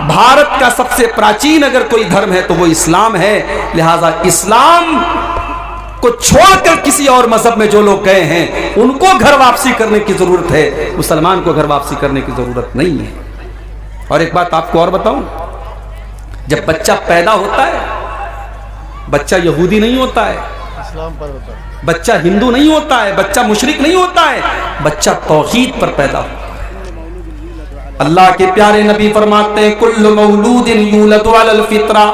भारत का सबसे प्राचीन अगर कोई धर्म है तो वो इस्लाम है। लिहाजा इस्लाम को छोड़कर किसी और मजहब में जो लोग गए हैं उनको घर वापसी करने की जरूरत है, मुसलमान को घर वापसी करने की जरूरत नहीं है। और एक बात आपको और बताऊं, जब बच्चा पैदा होता है, बच्चा यहूदी नहीं होता है, इस्लाम पर होता है, बच्चा हिंदू नहीं होता है, बच्चा मुशरिक नहीं होता है, बच्चा तौहीद पर पैदा होता है। अल्लाह के प्यारे नबी फरमाते हैं कुल्लु मौलूदिन यूलदु अलल फित्रा,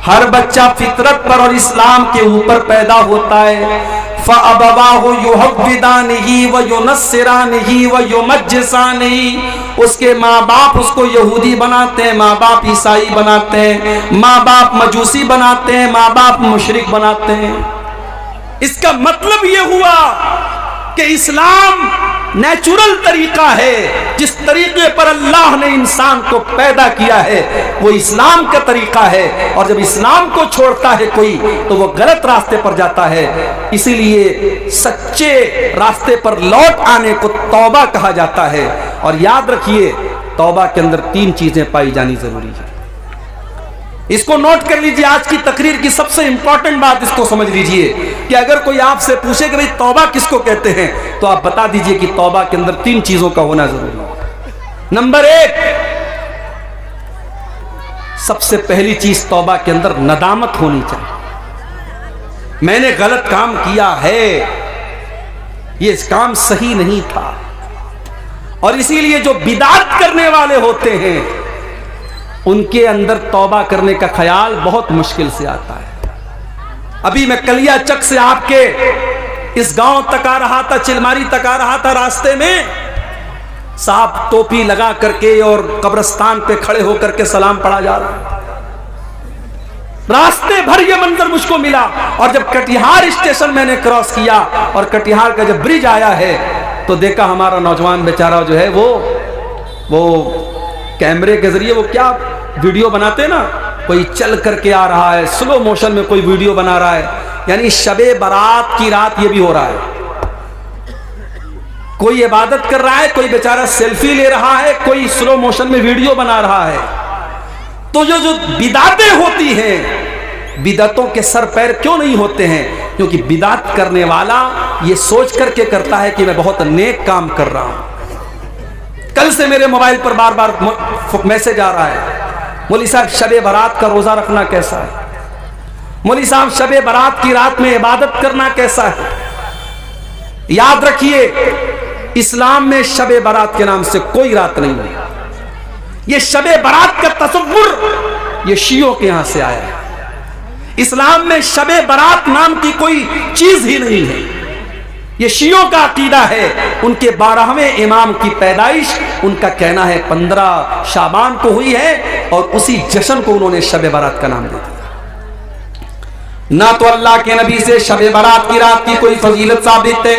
हर बच्चा फितरत पर और इस्लाम के ऊपर पैदा होता है। फ़अबवाहु युहव्विदानिही व युनस्सिरानिही व युमज्जिसानिही, उसके माँ बाप उसको यहूदी बनाते हैं, माँ बाप ईसाई बनाते हैं, माँ बाप मजूसी बनाते हैं, माँ बाप मुशरिक बनाते हैं। इसका मतलब यह हुआ कि इस्लाम नेचुरल तरीका है, जिस तरीके पर अल्लाह ने इंसान को पैदा किया है वो इस्लाम का तरीका है। और जब इस्लाम को छोड़ता है कोई तो वो गलत रास्ते पर जाता है। इसीलिए सच्चे रास्ते पर लौट आने को तौबा कहा जाता है। और याद रखिए, तौबा के अंदर 3 चीजें पाई जानी जरूरी है। इसको नोट कर लीजिए, आज की तकरीर की सबसे इंपॉर्टेंट बात इसको समझ लीजिए कि अगर कोई आपसे पूछे कि भाई तौबा किसको कहते हैं तो आप बता दीजिए कि तौबा के अंदर 3 चीजों का होना जरूरी है। नंबर 1, सबसे पहली चीज तौबा के अंदर नदामत होनी चाहिए। मैंने गलत काम किया है, ये काम सही नहीं था। और इसीलिए जो बिदात करने वाले होते हैं उनके अंदर तौबा करने का ख्याल बहुत मुश्किल से आता है। अभी मैं कलिया चक से आपके इस गांव तक आ रहा था, चिलमारी तक आ रहा था, रास्ते में साहब टोपी लगा करके और कब्रिस्तान पे खड़े होकर के सलाम पढ़ा जा रहा। रास्ते भर ये मंजर मुझको मिला। और जब कटिहार स्टेशन मैंने क्रॉस किया और कटिहार का जब ब्रिज आया है तो देखा हमारा नौजवान बेचारा जो है वो कैमरे के जरिए वो क्या वीडियो बनाते ना, कोई चल करके आ रहा है, स्लो मोशन में कोई वीडियो बना रहा है। यानी शबे बारात की रात ये भी हो रहा है। कोई इबादत कर रहा है, कोई बेचारा सेल्फी ले रहा है, कोई स्लो मोशन में वीडियो बना रहा है। तो जो बिदातें होती हैं, बिदअतों के सर पैर क्यों नहीं होते हैं? क्योंकि बिदात करने वाला ये सोच करके करता है कि मैं बहुत नेक काम कर रहा हूं। कल से मेरे मोबाइल पर बार बार मैसेज आ रहा है, मौलवी साहब शबे बारात का रोजा रखना कैसा है, मौलवी साहब शबे बारात की रात में इबादत करना कैसा है। याद रखिए, इस्लाम में शबे बारात के नाम से कोई रात नहीं है। ये शबे बारात का तसव्वुर ये शियों के यहां से आया है। इस्लाम में शबे बारात नाम की कोई चीज ही नहीं है। ये शियों का अकीदा है। उनके 12वें इमाम की पैदाइश उनका कहना है 15 शाबान को हुई है और उसी जश्न को उन्होंने शबे बारात का नाम दे दिया। ना तो अल्लाह के नबी से शबे बारात की रात की कोई फजीलत साबित है,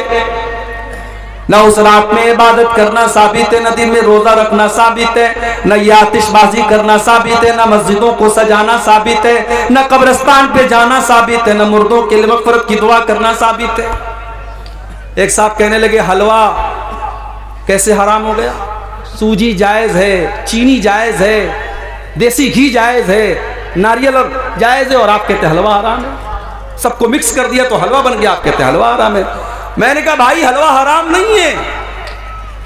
न उस रात में इबादत करना साबित है, न दिन में रोजा रखना साबित है, न ये आतिशबाजी करना साबित है, न मस्जिदों को सजाना साबित है, न कब्रिस्तान पे जाना साबित है, न मुर्दों के लिए मग़फ़िरत की दुआ करना साबित है। एक साहब कहने लगे हलवा कैसे हराम हो गया? सूजी जायज है, चीनी जायज है, देसी घी जायज है, नारियल जायज है और आप कहते हलवा हराम है। सबको मिक्स कर दिया तो हलवा बन गया, आप कहते हलवा हराम है। मैंने कहा भाई हलवा हराम नहीं है,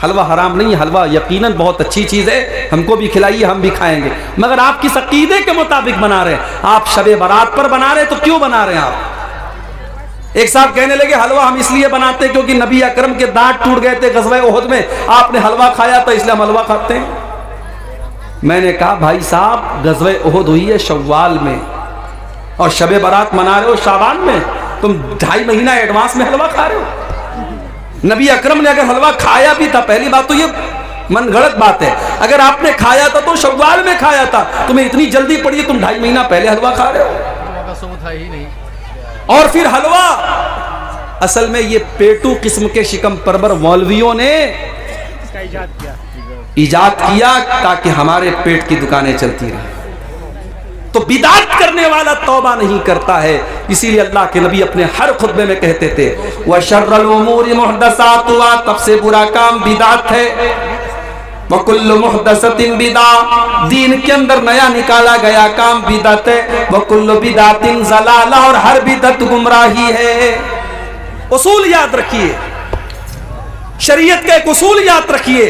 हलवा हराम नहीं है, हलवा यकीनन बहुत अच्छी चीज है, हमको भी खिलाइए हम भी खाएंगे, मगर आप किस अकीदे के मुताबिक बना रहे हैं? आप शबे बारात पर बना रहे हैं तो क्यों बना रहे हैं आप? एक साहब कहने लगे हलवा हम इसलिए बनाते क्योंकि नबी अकरम के दांत टूट गए थे ग़ज़वा उहद में, आपने हलवा खाया था इसलिए हम हलवा खाते हैं। मैंने कहा भाई साहब ग़ज़वा उहद हुई है शव्वाल में और शबे बारात मना रहे हो शाबान में, तुम 2.5 महीना एडवांस में हलवा खा रहे हो। नबी अकरम ने अगर हलवा खाया भी था, पहली बात तो ये मन गलत बात है, अगर आपने खाया था तो शव्वाल में खाया था, तुम्हें इतनी जल्दी पड़ी तुम 2.5 महीना पहले हलवा खा रहे हो। और फिर हलवा असल में ये पेटू किस्म के शिकम परवर मौलवियों ने इजाद किया ताकि हमारे पेट की दुकानें चलती रहे। तो बिदात करने वाला तौबा नहीं करता है, इसीलिए अल्लाह के नबी अपने हर खुतबे में कहते थे वह शर्रुल उमूरि मुहदसातुहा, तब से बुरा काम बिदात है, वकुल्लु मुहदसतिन बिदा, दीन के अंदर नया निकाला गया काम बिदअत है, वकुल्लु बिदातिन ज़लाला, और हर बिदअत गुमराही है। उसूल याद रखिए, शरीयत का एक उसूल याद रखिए,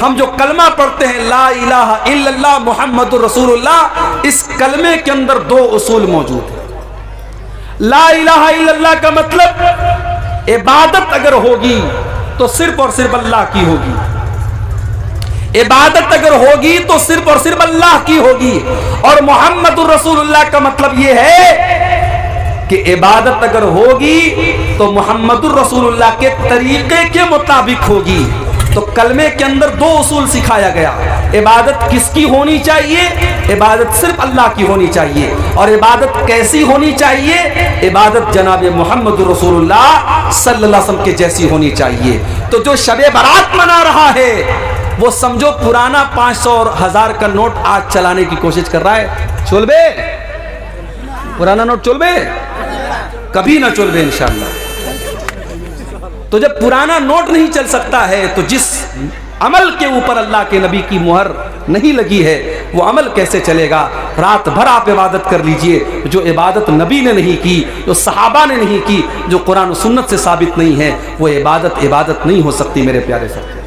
हम जो कलमा पढ़ते हैं ला इलाहा इल्लल्लाह मुहम्मदुर रसूलुल्लाह, इस कलमे के अंदर 2 उसूल मौजूद है। ला इलाहा इल्लल्लाह का मतलब इबादत अगर होगी तो सिर्फ और सिर्फ अल्लाह की होगी, इबादत अगर होगी तो सिर्फ और सिर्फ अल्लाह की होगी। और मोहम्मदुर रसूलुल्लाह का मतलब यह है कि इबादत अगर होगी तो मोहम्मदुर रसूलुल्लाह के तरीके के मुताबिक होगी। तो कलमे के अंदर 2 उसूल सिखाया गया, इबादत किसकी होनी चाहिए? इबादत सिर्फ अल्लाह की होनी चाहिए। और इबादत कैसी होनी चाहिए? इबादत जनाब मोहम्मदुर रसूलुल्लाह सल्लल्लाहु अलैहि वसल्लम के जैसी होनी चाहिए। तो जो शबे बारात मना रहा है वो समझो पुराना 500 और 1000 का नोट आज चलाने की कोशिश कर रहा है। चोलबे पुराना नोट चोलबे कभी ना चोलबे इंशाअल्लाह। तो जब पुराना नोट नहीं चल सकता है तो जिस अमल के ऊपर अल्लाह के नबी की मुहर नहीं लगी है वो अमल कैसे चलेगा? रात भर आप इबादत कर लीजिए, जो इबादत नबी ने नहीं की, जो सहाबा ने नहीं की, जो कुरान और सुन्नत से साबित नहीं है, वो इबादत नहीं हो सकती मेरे प्यारे साथी।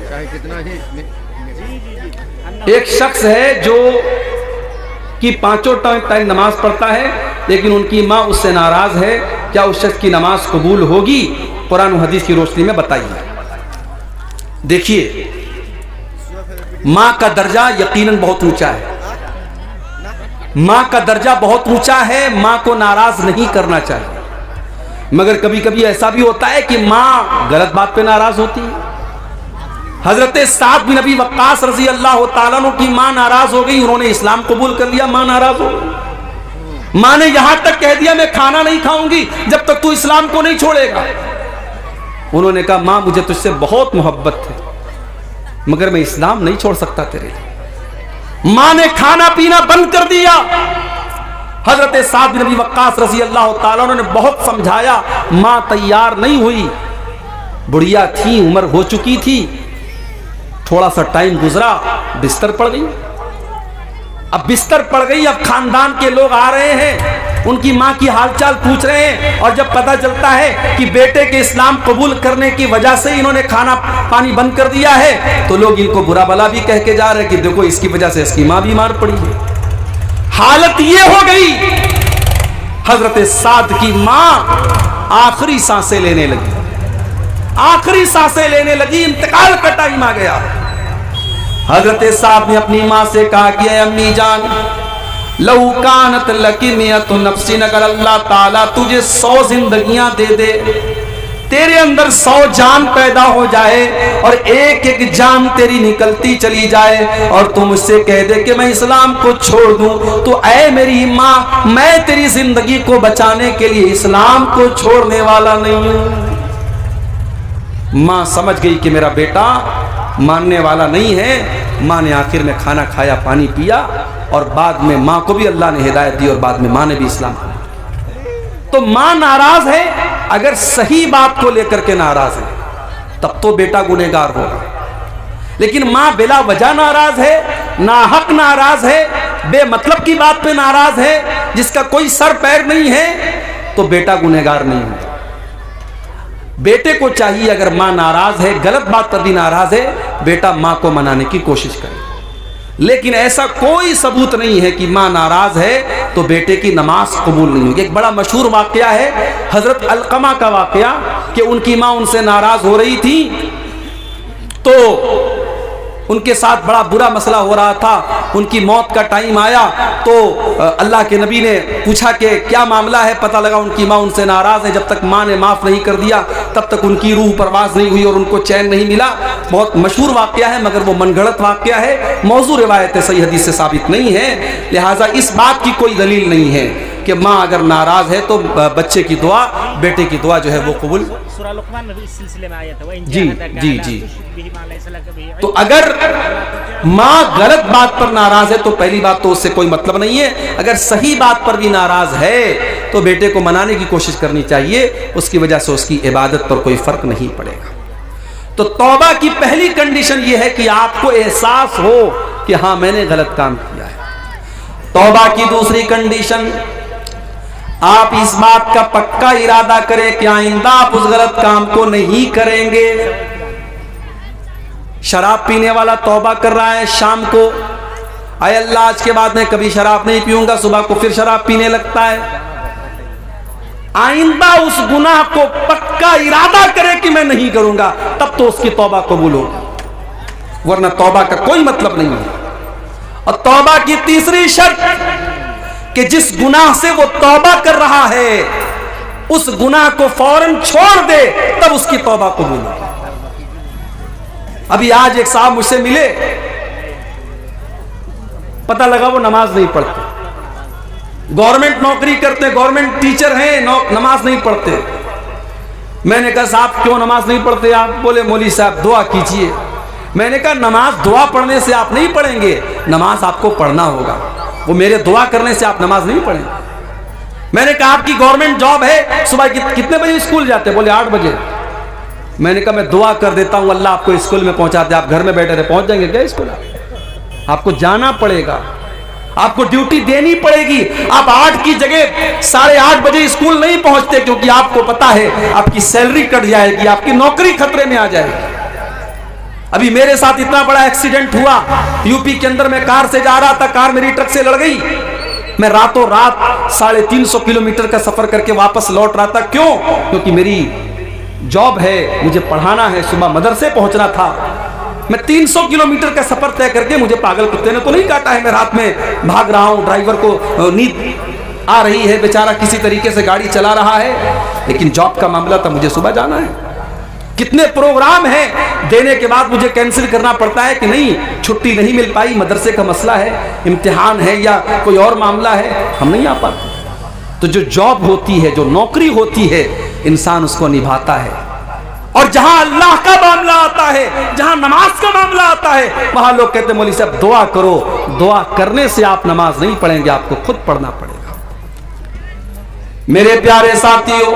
एक शख्स है जो कि 5 टाइम नमाज पढ़ता है लेकिन उनकी माँ उससे नाराज है, क्या उस शख्स की नमाज कबूल होगी? कुरान और हदीस की रोशनी में बताइए। देखिए माँ का दर्जा यकीनन बहुत ऊंचा है, माँ का दर्जा बहुत ऊंचा है, माँ को नाराज नहीं करना चाहिए। मगर कभी कभी ऐसा भी होता है कि माँ गलत बात पे नाराज होती है। हजरत साद बिन अबी वक्कास रजी अल्लाह तआला अन्हु की माँ नाराज हो गई, उन्होंने इस्लाम कबूल कर लिया, माँ नाराज हो गई। माँ ने यहां तक कह दिया मैं खाना नहीं खाऊंगी जब तक तू इस्लाम को नहीं छोड़ेगा। उन्होंने कहा माँ मुझे तुझसे बहुत मोहब्बत है मगर मैं इस्लाम नहीं छोड़ सकता तेरे लिए। माँ ने खाना पीना बंद कर दिया। हजरत साद बिन अबी वक्कास रजी अल्लाह तआला अन्हु ने बहुत समझाया, माँ तैयार नहीं हुई, बुढ़िया थी, उम्र हो चुकी थी, थोड़ा सा टाइम गुजरा, बिस्तर पड़ गई। अब बिस्तर पड़ गई, अब खानदान के लोग आ रहे हैं, उनकी माँ की हालचाल पूछ रहे हैं, और जब पता चलता है कि बेटे के इस्लाम कबूल करने की वजह से इन्होंने खाना पानी बंद कर दिया है, तो लोग इनको बुरा भला भी कह के जा रहे हैं कि देखो इसकी वजह से इसकी माँ बीमार पड़ी है। हालत ये हो गई, हजरत साद की माँ आखिरी सांसें लेने लगी, आखिरी सांसें लेने लगी, इंतकाल का टाइम आ गया। हजरत साद ने अपनी माँ से कहा कि अम्मी जान, लऊ कानत लकी मियत नफ्सिन, अगर अल्लाह ताला तुझे 100 जिंदगियां दे दे, तेरे अंदर 100 जान पैदा हो जाए और एक एक जान तेरी निकलती चली जाए और तुम मुझसे कह दे कि मैं इस्लाम को छोड़ दूं, तो ऐ मेरी माँ, मैं तेरी जिंदगी को बचाने के लिए इस्लाम को छोड़ने वाला नहीं हूं। माँ समझ गई कि मेरा बेटा मानने वाला नहीं है। माँ ने आखिर में खाना खाया, पानी पिया, और बाद में माँ को भी अल्लाह ने हिदायत दी और बाद में माँ ने भी इस्लाम किया। तो माँ नाराज है, अगर सही बात को लेकर के नाराज है तब तो बेटा गुनहगार होगा, लेकिन माँ बिला वजह नाराज है, नाहक नाराज है, बेमतलब की बात पे नाराज है, जिसका कोई सर पैर नहीं है, तो बेटा गुनहगार नहीं होगा। बेटे को चाहिए, अगर माँ नाराज है, गलत बात पर भी नाराज है, बेटा माँ को मनाने की कोशिश करे। लेकिन ऐसा कोई सबूत नहीं है कि माँ नाराज है तो बेटे की नमाज कबूल नहीं होगी। एक बड़ा मशहूर वाकया है हजरत अलकमा का वाकया, कि उनकी माँ उनसे नाराज हो रही थी, तो उनके साथ बड़ा बुरा मसला हो रहा था। उनकी मौत का टाइम आया तो अल्लाह के नबी ने पूछा कि क्या मामला है। पता लगा उनकी माँ उनसे नाराज है। जब तक माँ ने माफ़ नहीं कर दिया तब तक उनकी रूह परवाज नहीं हुई और उनको चैन नहीं मिला। बहुत मशहूर वाकया है, मगर वो मनगढ़ंत वाकया है, मौजू रिवायत है, सही हदीस से साबित नहीं है। लिहाजा इस बात की कोई दलील नहीं है कि माँ अगर नाराज है तो बच्चे की दुआ, बेटे की दुआ जो है वो कबूल। सूरह लुक़मान में भी इस सिलसिले में आया था। जी। तो अगर माँ गलत बात पर नाराज है तो पहली बात तो उससे कोई मतलब नहीं है। अगर सही बात पर भी नाराज है तो बेटे को मनाने की कोशिश करनी चाहिए, उसकी वजह से उसकी इबादत पर कोई फर्क नहीं पड़ेगा। तो तौबा की पहली कंडीशन यह है कि आपको एहसास हो कि हाँ मैंने गलत काम किया है। तौबा की दूसरी कंडीशन, आप इस बात का पक्का इरादा करें कि आइंदा आप उस गलत काम को नहीं करेंगे। शराब पीने वाला तौबा कर रहा है शाम को, आए अल्लाह आज के बाद मैं कभी शराब नहीं पीऊंगा, सुबह को फिर शराब पीने लगता है। आइंदा उस गुनाह को पक्का इरादा करे कि मैं नहीं करूंगा, तब तो उसकी तौबा कबूल होगी, वरना तौबा का कोई मतलब नहीं है। और तौबा की तीसरी शर्त कि जिस गुनाह से वो तौबा कर रहा है उस गुनाह को फौरन छोड़ दे, तब उसकी तौबा कबूल होगी। अभी आज एक साहब मुझसे मिले, पता लगा वो नमाज नहीं पढ़ते, गवर्नमेंट नौकरी करते, गवर्नमेंट टीचर हैं, नमाज नहीं पढ़ते। मैंने कहा साहब क्यों नमाज नहीं पढ़ते आप? बोले मौली साहब दुआ कीजिए। मैंने कहा नमाज दुआ पढ़ने से आप नहीं पढ़ेंगे, नमाज आपको पढ़ना होगा, वो मेरे दुआ करने से आप नमाज नहीं पढ़ेंगे। मैंने कहा आपकी गवर्नमेंट जॉब है, सुबह कितने बजे स्कूल जाते? बोले 8 बजे। मैंने कहा मैं दुआ कर देता हूं अल्लाह आपको स्कूल में पहुंचा दे, आप घर में बैठे रहे, पहुंच जाएंगे क्या स्कूल? आपको जाना पड़ेगा, आपको ड्यूटी देनी पड़ेगी। आप 8 की जगह 8:30 बजे स्कूल नहीं पहुंचते, क्योंकि आपको पता है आपकी सैलरी कट जाएगी, आपकी नौकरी खतरे में आ जाएगी। अभी मेरे साथ इतना बड़ा एक्सीडेंट हुआ, यूपी के अंदर मैं कार से जा रहा था, कार मेरी ट्रक से लड़ गई। मैं रातों रात 350 किलोमीटर का सफर करके वापस लौट रहा था। क्यों? क्योंकि मेरी जॉब है, मुझे पढ़ाना है, सुबह मदरसे पहुंचना था। मैं 300 किलोमीटर का सफर तय करके, मुझे पागल कुत्ते ने तो नहीं काटा है, मैं रात में भाग रहा हूं, ड्राइवर को नींद आ रही है, बेचारा किसी तरीके से गाड़ी चला रहा है, लेकिन जॉब का मामला था, मुझे सुबह जाना है। कितने प्रोग्राम हैं, देने के बाद मुझे कैंसिल करना पड़ता है कि नहीं छुट्टी नहीं मिल पाई, मदरसे का मसला है, इम्तिहान है या कोई और मामला है, हम नहीं आ पाते। तो जो जॉब होती है, जो नौकरी होती है, इंसान उसको निभाता है। और जहां अल्लाह का मामला आता है, जहां नमाज का मामला आता है, वहां लोग कहते हैं मौलवी साहब दुआ करो। दुआ करने से आप नमाज नहीं पढ़ेंगे, आपको खुद पढ़ना पड़ेगा। मेरे प्यारे साथियों,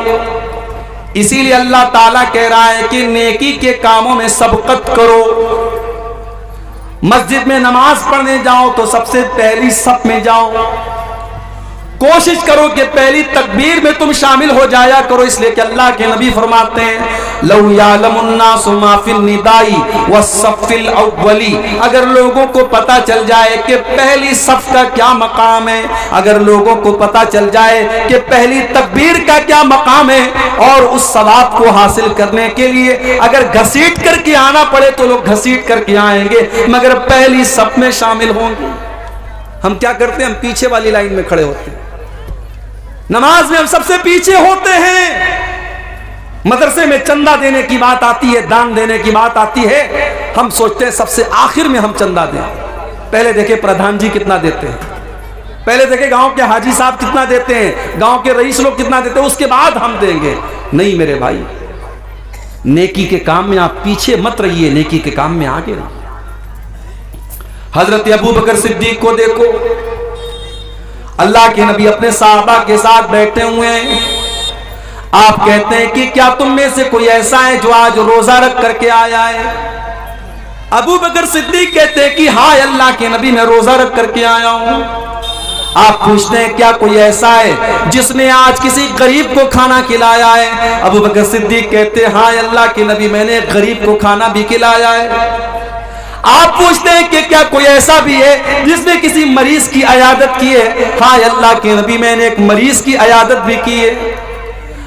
इसीलिए अल्लाह ताला कह रहा है कि नेकी के कामों में सबकत करो मस्जिद में नमाज पढ़ने जाओ तो सबसे पहली सफ में जाओ। कोशिश करो कि पहली तकबीर में तुम शामिल हो जाया करो, इसलिए कि अल्लाह के नबी फरमाते हैं लौ यालमुन्नासु मा फिल निदाई वस्सफ़िल अव्वली, अगर लोगों को पता चल जाए कि पहली सफ का क्या मकाम है, अगर लोगों को पता चल जाए कि पहली तकबीर का क्या मकाम है, और उस सवाब को हासिल करने के लिए अगर घसीट करके आना पड़े तो लोग घसीट करके आएंगे, मगर पहली सफ में शामिल होंगे। हम क्या करते हैं, हम पीछे वाली लाइन में खड़े होते हैं, नमाज में हम सबसे पीछे होते हैं। मदरसे में चंदा देने की बात आती है, दान देने की बात आती है, हम सोचते हैं सबसे आखिर में हम चंदा दें। पहले देखे प्रधान जी कितना देते हैं, पहले देखे गांव के हाजी साहब कितना देते हैं, गांव के रईस लोग कितना देते हैं, उसके बाद हम देंगे। नहीं मेरे भाई, नेकी के काम में आप पीछे मत रहिए, नेकी के काम में आगे रहिए। हजरत अबू बकर सिद्दीक को देखो, अल्लाह के नबी अपने साहबा के साथ बैठे हुए हैं। आप कहते हैं कि क्या तुम में से कोई ऐसा है जो आज रोजा रख करके आया है? अबू बकर सिद्दीक कहते हैं कि हाँ अल्लाह के नबी, मैं रोजा रख करके आया हूं। आप पूछते हैं क्या कोई ऐसा है जिसने आज किसी गरीब को खाना खिलाया है? अबू बकर सिद्दीक कहते हैं हाँ अल्लाह के नबी, मैंने गरीब को खाना भी खिलाया है। आप पूछते हैं कि क्या कोई ऐसा भी है जिसने किसी मरीज की अयादत की है? हाँ अल्लाह के नबी, मैंने एक मरीज की अयादत भी की है।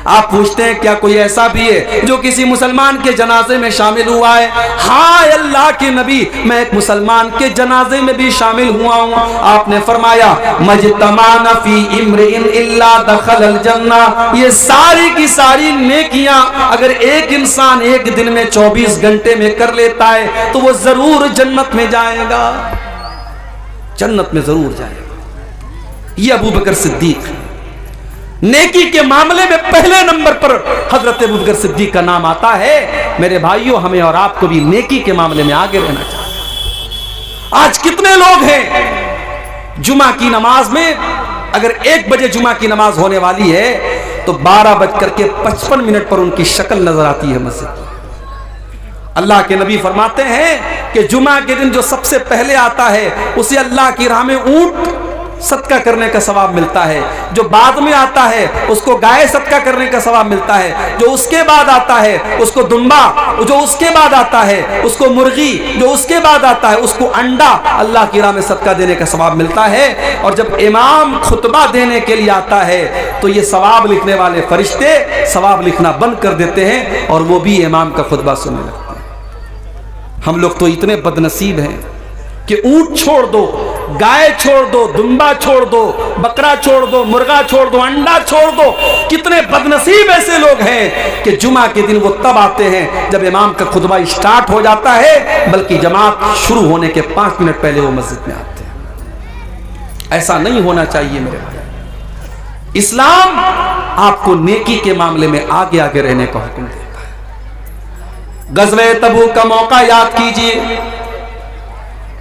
आप पूछते हैं क्या कोई ऐसा भी है जो किसी मुसलमान के जनाजे में शामिल हुआ है? हाँ अल्लाह के नबी, मैं एक मुसलमान के जनाजे में भी शामिल हुआ हूँ। आपने फरमाया मजतमाना फी इम्रिइन इल्ला दखलल जन्ना, ये सारी की सारी नेकियां अगर एक इंसान एक दिन में 24 घंटे में कर लेता है तो वो जरूर जन्नत में जाएगा, जन्नत में जरूर जाएगा। ये अबू बकर सिद्दीक, नेकी के मामले में पहले नंबर पर हजरत अबू बकर सिद्दीक का नाम आता है। मेरे भाइयों, हमें और आपको भी नेकी के मामले में आगे रहना चाहिए। आज कितने लोग हैं जुमा की नमाज में, अगर 1 बजे जुमा की नमाज होने वाली है तो 12:55 पर उनकी शक्ल नजर आती है मस्जिद। अल्लाह के नबी फरमाते हैं कि जुमा के दिन जो सबसे पहले आता है उसे अल्लाह की राह में ऊंट सदका करने का सवाब मिलता है, जो बाद में आता है उसको गाय सदका करने का सवाब मिलता है, जो उसके बाद आता है उसको दुम्बा, जो उसके बाद आता है उसको मुर्गी, जो उसके बाद आता है उसको अंडा अल्लाह की राह में सदका देने का सवाब मिलता है। और जब इमाम खुतबा देने के लिए आता है तो ये सवाब लिखने वाले फरिश्ते सवाब लिखना बंद कर देते हैं और वो भी इमाम का खुतबा सुनने लगते हैं। हम लोग तो इतने बदनसीब हैं कि ऊंट छोड़ दो, गाय छोड़ दो, दुम्बा छोड़ दो, बकरा छोड़ दो, मुर्गा छोड़ दो, अंडा छोड़ दो। कितने बदनसीब ऐसे लोग हैं कि जुमा के दिन वो तब आते हैं जब इमाम का खुतबा स्टार्ट हो जाता है, बल्कि जमात शुरू होने के 5 मिनट पहले वो मस्जिद में आते हैं। ऐसा नहीं होना चाहिए मेरे भाई। इस्लाम आपको नेकी के मामले में आगे आगे रहने का हुक्म देता है। गज़वे तबूक का मौका याद कीजिए,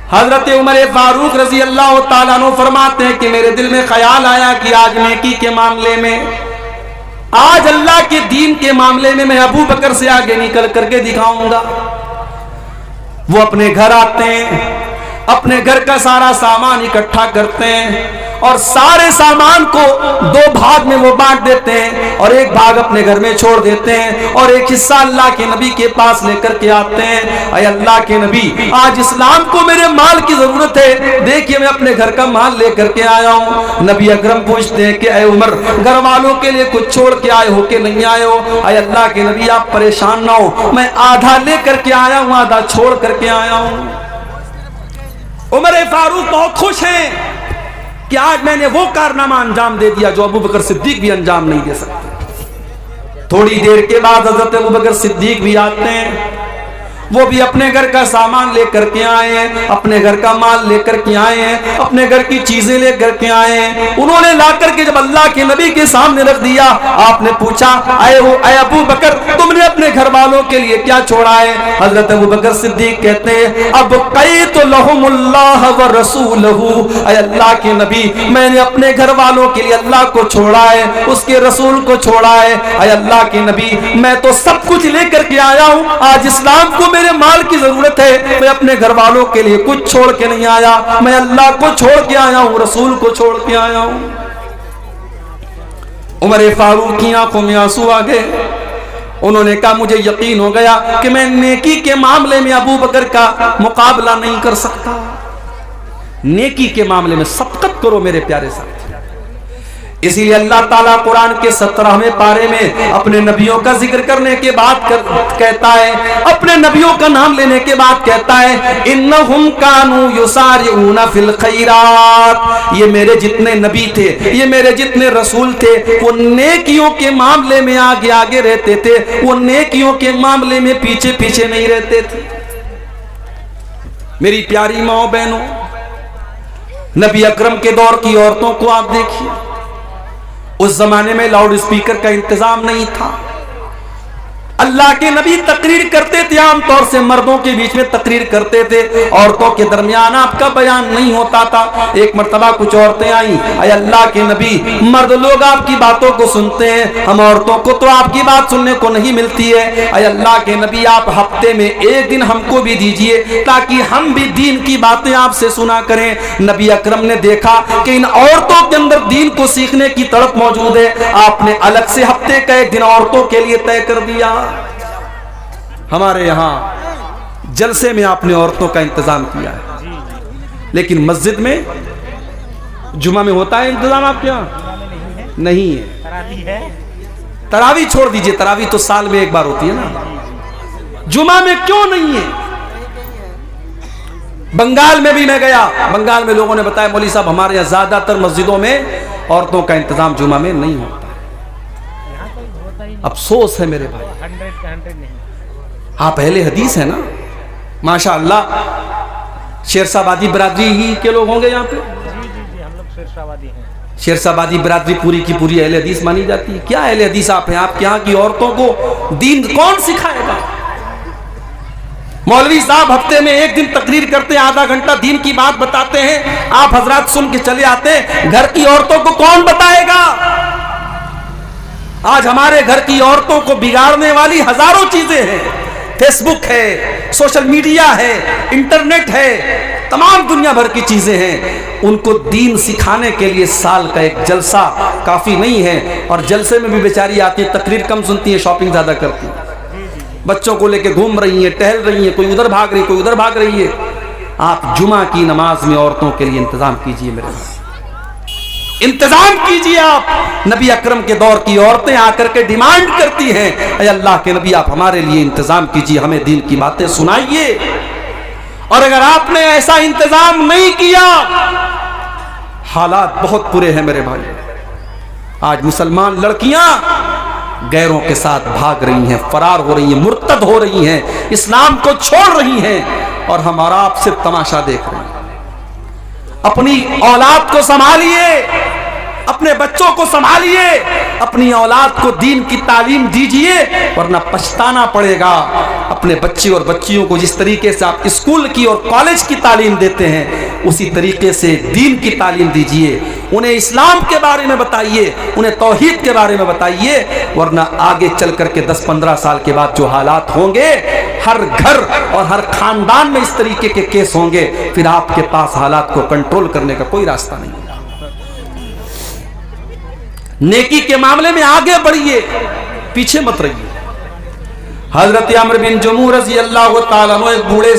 हजरत उमर फारूक रजी अल्लाह ताला अन्हु फरमाते हैं कि मेरे दिल में ख्याल आया कि आज नेकी के मामले में, आज अल्लाह के दीन के मामले में मैं अबू बकर से आगे निकल करके दिखाऊंगा। वो अपने घर आते हैं, अपने घर का सारा सामान इकट्ठा करते हैं और सारे सामान को 2 भाग में वो बांट देते हैं और एक भाग अपने घर में छोड़ देते हैं और एक हिस्सा अल्लाह के नबी के पास लेकर के आते हैं। अय अल्लाह के नबी, आज इस्लाम को मेरे माल की जरूरत है, देखिए मैं अपने घर का माल लेकर के आया हूँ। नबी अकरम पूछते हैं कि अय उमर, घर वालों के लिए कुछ छोड़ के आए हो कि नहीं आए हो? अय अल्लाह के नबी, आप परेशान ना हो, मैं आधा लेकर के आया हूँ, आधा छोड़ करके आया हूँ। उमर फारूक बहुत खुश हैं कि आज मैंने वो कारनामा अंजाम दे दिया जो अबू बकर सिद्दीक भी अंजाम नहीं दे सकते। थोड़ी देर के बाद हजरत अबू बकर सिद्दीक भी आते हैं, वो भी अपने घर का सामान लेकर के आए हैं, अपने घर का माल लेकर के आए हैं, अपने घर की चीजें लेकर के आए हैं। उन्होंने लाकर के जब अल्लाह के नबी के सामने रख दिया, आपने पूछा अय अबू बकर, तुमने अपने घर वालों के लिए क्या छोड़ा है? हजरत अबू बकर सिद्दीक कहते हैं अब कई तो लहुमुल्लाह व रसूलहू, अय अल्लाह के नबी, मैंने अपने घर वालों के लिए अल्लाह को छोड़ा है, उसके रसूल को छोड़ा है। अय अल्लाह के नबी, मैं तो सब कुछ लेकर के आया हूँ, आज इस्लाम को मेरे माल की जरूरत है, मैं अपने घर वालों के लिए कुछ छोड़ के नहीं आया, मैं अल्लाह को छोड़ के आया हूं, रसूल को छोड़ के आया हूं। उमर फारूक की आंखों में आंसू आ गए। उन्होंने कहा मुझे यकीन हो गया कि मैं नेकी के मामले में अबू बकर का मुकाबला नहीं कर सकता। नेकी के मामले में सबकत करो मेरे प्यारे साथी। इसीलिए अल्लाह ताला कुरान के 17वें पारे में अपने नबियों का जिक्र करने के बाद कहता है, अपने नबियों का नाम लेने के बाद कहता है, इन्नहुम कानू युसारिऊना फिल खैरात। ये मेरे जितने नबी थे, ये मेरे जितने रसूल थे, वो नेकियों के मामले में आगे आगे रहते थे, वो नेकियों के मामले में पीछे पीछे नहीं रहते थे। मेरी प्यारी माओ बहनों, नबी अकरम के दौर की औरतों को आप देखिए, उस जमाने में लाउड स्पीकर का इंतजाम नहीं था। अल्लाह के नबी तकरीर करते थे, आमतौर से मर्दों के बीच में तकरीर करते थे, औरतों के दरमियान आपका बयान नहीं होता था। एक मर्तबा कुछ औरतें आई, अय अल्लाह के नबी, मर्द लोग आपकी बातों को सुनते हैं, हम औरतों को तो आपकी बात सुनने को नहीं मिलती है। अय अल्लाह के नबी, आप हफ्ते में एक दिन हमको भी दीजिए ताकि हम भी दीन की बातें आपसे सुना करें। नबी अकरम ने देखा कि इन औरतों के अंदर दीन को सीखने की तड़प मौजूद है। आपने अलग से हफ्ते का एक दिन औरतों के लिए तय कर दिया। हमारे यहां जलसे में आपने औरतों का इंतजाम किया है, लेकिन मस्जिद में जुमा में होता है इंतजाम आपके यहां? नहीं है। तरावी छोड़ दीजिए, तरावी तो साल में एक बार होती है ना, जुमा में क्यों नहीं है? बंगाल में भी मैं गया, बंगाल में लोगों ने बताया मौलवी साहब हमारे यहाँ ज्यादातर मस्जिदों में औरतों का इंतजाम जुमा में नहीं होता। अफसोस है मेरे भाई, 100 नहीं। आप अहले हदीस है ना, माशाअल्लाह। शेरशाबादी बिरादरी ही के लोग होंगे यहाँ पे? जी, हम लोग शेरशाबादी हैं। शेरशाबादी बिरादरी पूरी की पूरी अहले हदीस मानी जाती है। क्या अहले हदीस आप हैं? आपके यहाँ की औरतों को दीन कौन सिखाएगा? मौलवी साहब हफ्ते में एक दिन तकरीर करते हैं, आधा घंटा दीन की बात बताते हैं, आप हजरात सुन के चले आते हैं। घर की औरतों को कौन बताएगा? आज हमारे घर की औरतों को बिगाड़ने वाली हजारों चीजें हैं। फेसबुक है, सोशल मीडिया है, इंटरनेट है, तमाम दुनिया भर की चीजें हैं। उनको दीन सिखाने के लिए साल का एक जलसा काफी नहीं है, और जलसे में भी बेचारी आती है, तकरीर कम सुनती है, शॉपिंग ज्यादा करती है। बच्चों को लेके घूम रही है, टहल रही है, कोई उधर भाग रही, कोई उधर भाग रही है। आप जुमा की नमाज में औरतों के लिए इंतजाम कीजिए, मेरे इंतजाम कीजिए आप। नबी अकरम के दौर की औरतें आकर के डिमांड करती हैं, अय अल्लाह के नबी आप हमारे लिए इंतजाम कीजिए, हमें दीन की बातें सुनाइए। और अगर आपने ऐसा इंतजाम नहीं किया, हालात बहुत बुरे हैं मेरे भाई। आज मुसलमान लड़कियां गैरों के साथ भाग रही हैं, फरार हो रही हैं, मुर्तद हो रही हैं, इस्लाम को छोड़ रही हैं, और हम और आप सिर्फ तमाशा देख रहे हैं। अपनी औलाद को संभालिए, अपने बच्चों को संभालिए, अपनी औलाद को दीन की तालीम दीजिए, वरना पछताना पड़ेगा। अपने बच्चे और बच्चियों को जिस तरीके से आप स्कूल की और कॉलेज की तालीम देते हैं, उसी तरीके से दीन की तालीम दीजिए। उन्हें इस्लाम के बारे में बताइए, उन्हें तौहीद के बारे में बताइए, वरना आगे चल करके 10-15 साल के बाद जो हालात होंगे, हर घर और हर खानदान में इस तरीके के केस होंगे, फिर आपके पास हालात को कंट्रोल करने का कोई रास्ता नहीं। नेकी के मामले में आगे बढ़िए, पीछे मत रहिए। हजरत अमर बिन जमू रज़ी अल्लाह ताला अन्हु एक बूढ़े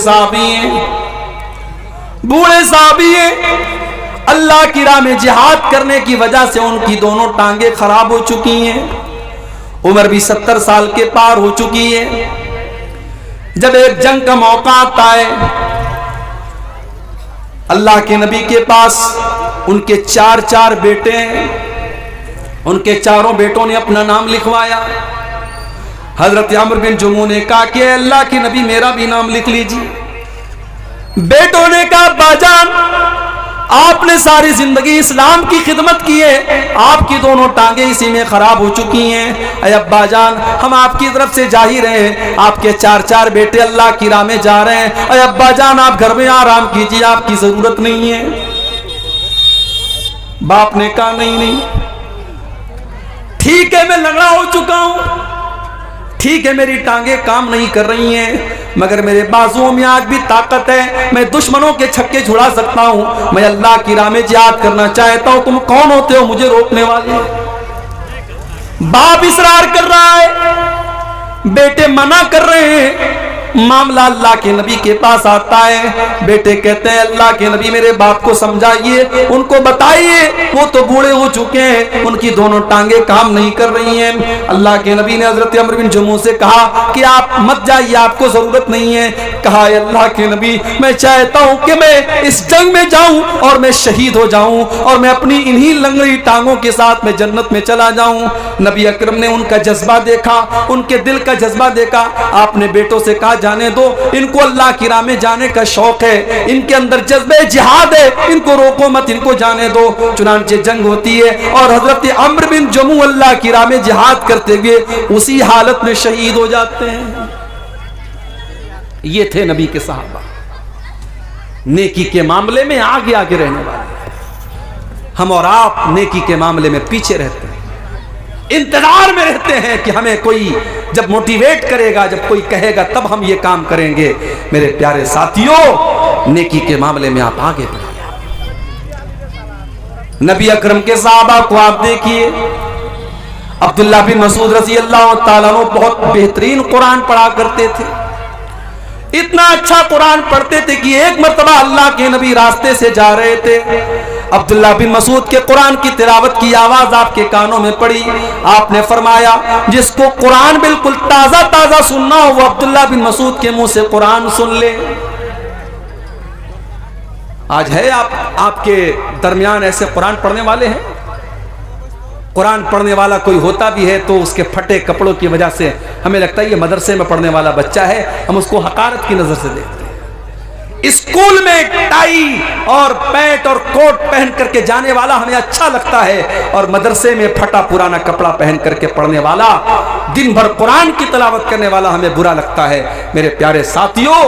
साहबी हैं, अल्लाह की राह में जिहाद करने की वजह से उनकी दोनों टांगे खराब हो चुकी हैं, उम्र भी 70 साल के पार हो चुकी है। जब एक जंग का मौका आता है, अल्लाह के नबी के पास उनके 4 बेटे हैं, उनके चारों बेटों ने अपना नाम लिखवाया। हजरत अमर बिन जमू ने कहा कि अल्लाह के नबी मेरा भी नाम लिख लीजिए। बेटों ने कहा बाजान आपने सारी जिंदगी इस्लाम की खिदमत की है, आपकी दोनों टांगे इसी में खराब हो चुकी हैं। अय अब्बा जान हम आपकी तरफ से जा ही रहे हैं, आपके 4 बेटे अल्लाह की राह में जा रहे हैं। अय अब्बा जान आप घर में आराम कीजिए, आपकी जरूरत नहीं है। बाप ने कहा नहीं, ठीक है मैं लंगड़ा हो चुका हूं, ठीक है मेरी टांगे काम नहीं कर रही हैं, मगर मेरे बाजुओं में आज भी ताकत है, मैं दुश्मनों के छक्के छुड़ा सकता हूं। मैं अल्लाह की राह में जिहाद करना चाहता हूं। तुम कौन होते हो मुझे रोकने वाले? बाप इसरार कर रहा है, बेटे मना कर रहे हैं। मामला अल्लाह के नबी के पास आता है। बेटे कहते हैं अल्लाह के नबी मेरे बाप को समझाइए, उनको बताइए, वो तो बूढ़े हो चुके हैं, उनकी दोनों टांगे काम नहीं कर रही हैं। अल्लाह के नबी ने हजरत अम्र बिन जमू से कहा कि आप मत जाइए, आपको जरूरत नहीं है। कहा अल्लाह के नबी मैं चाहता हूं कि मैं इस जंग में जाऊं और मैं शहीद हो जाऊं और मैं अपनी इन्हीं लंगड़ी टांगों के साथ मैं जन्नत में चला जाऊं। नबी अकरम ने उनका जज्बा देखा, उनके दिल का जज्बा देखा। आपने बेटों से कहा जाने दो, इनको अल्लाह की राह में जाने का शौक है, इनके अंदर जज्बे जिहाद है, इनको रोको मत, इनको जाने दो। चुनांचे जंग होती है और हजरत अम्र बिन जमू अल्लाह की राह में जिहाद करते हुए उसी हालत में शहीद हो जाते हैं। ये थे नबी के सहाबा, नेकी के मामले में आगे आगे रहने वाले। हम और आप नेकी के मामले में पीछे रहते हैं, इंतजार में रहते हैं कि हमें कोई जब मोटिवेट करेगा, जब कोई कहेगा तब हम ये काम करेंगे। मेरे प्यारे साथियों, नेकी के मामले में आप आगे बढ़िए। नबी अकरम के सहाबा को आप देखिए, अब्दुल्ला बिन मसूद रज़ी अल्लाह ताला अन्हु बहुत बेहतरीन कुरान पढ़ा करते थे। इतना अच्छा कुरान पढ़ते थे कि एक मर्तबा अल्लाह के नबी रास्ते से जा रहे थे, अब्दुल्ला बिन मसूद के कुरान की तिलावत की आवाज आपके कानों में पड़ी। आपने फरमाया जिसको कुरान बिल्कुल ताजा ताजा सुनना हो वो अब्दुल्ला बिन मसूद के मुंह से कुरान सुन ले। आज है आपके दरमियान ऐसे कुरान पढ़ने वाले हैं? कुरान पढ़ने वाला कोई होता भी है तो उसके फटे कपड़ों की वजह से हमें लगता है ये मदरसे में पढ़ने वाला बच्चा है, हम उसको हकारत की नजर से देखते हैं। स्कूल में टाई और पैंट और कोट पहन करके जाने वाला हमें अच्छा लगता है, और मदरसे में फटा पुराना कपड़ा पहन करके पढ़ने वाला, दिन भर कुरान की तिलावत करने वाला हमें बुरा लगता है। मेरे प्यारे साथियों,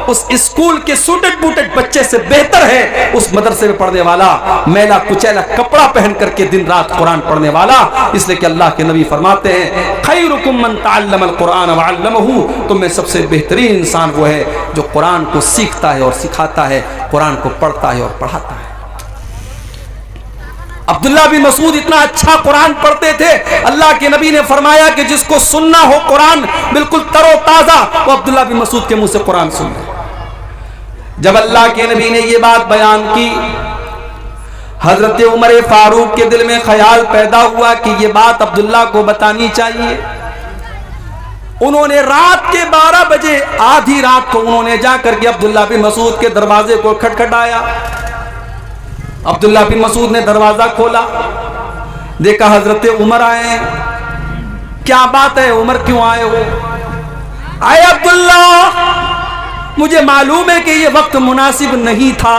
उस स्कूल के सूटेड बूटेड बच्चे से बेहतर है उस मदरसे में पढ़ने वाला मैला कुचैला कपड़ा पहन करके दिन रात कुरान पढ़ने वाला। इसलिए कि अल्लाह के नबी फरमाते हैं खैरुकुम मन तअल्लमल कुरान व अल्लमहु, तुम में सबसे बेहतरीन इंसान वो है जो कुरान को सीखता है और सिखाता है, कुरान को पढ़ता है और पढ़ाता है। अब्दुल्ला बिन मसूद इतना अच्छा कुरान पढ़ते थे, अल्लाह के नबी ने फरमाया कि जिसको सुनना हो कुरान बिल्कुल तरोताजा, वो अब्दुल्ला बिन मसूद के मुंह से कुरान सुन ले। जब अल्लाह के नबी ने ये बात बयान की, हजरत उमर फारूक के दिल में ख्याल पैदा हुआ कि ये बात अब्दुल्ला को बतानी चाहिए। उन्होंने रात के 12 बजे, आधी रात को उन्होंने जाकर के अब्दुल्ला बिन मसूद के दरवाजे को खटखटाया। अब्दुल्ला बिन मसूद ने दरवाजा खोला, देखा हजरत उमर आए हैं। क्या बात है, उमर क्यों आए हो? आए अब्दुल्ला, मुझे मालूम है कि ये वक्त मुनासिब नहीं था,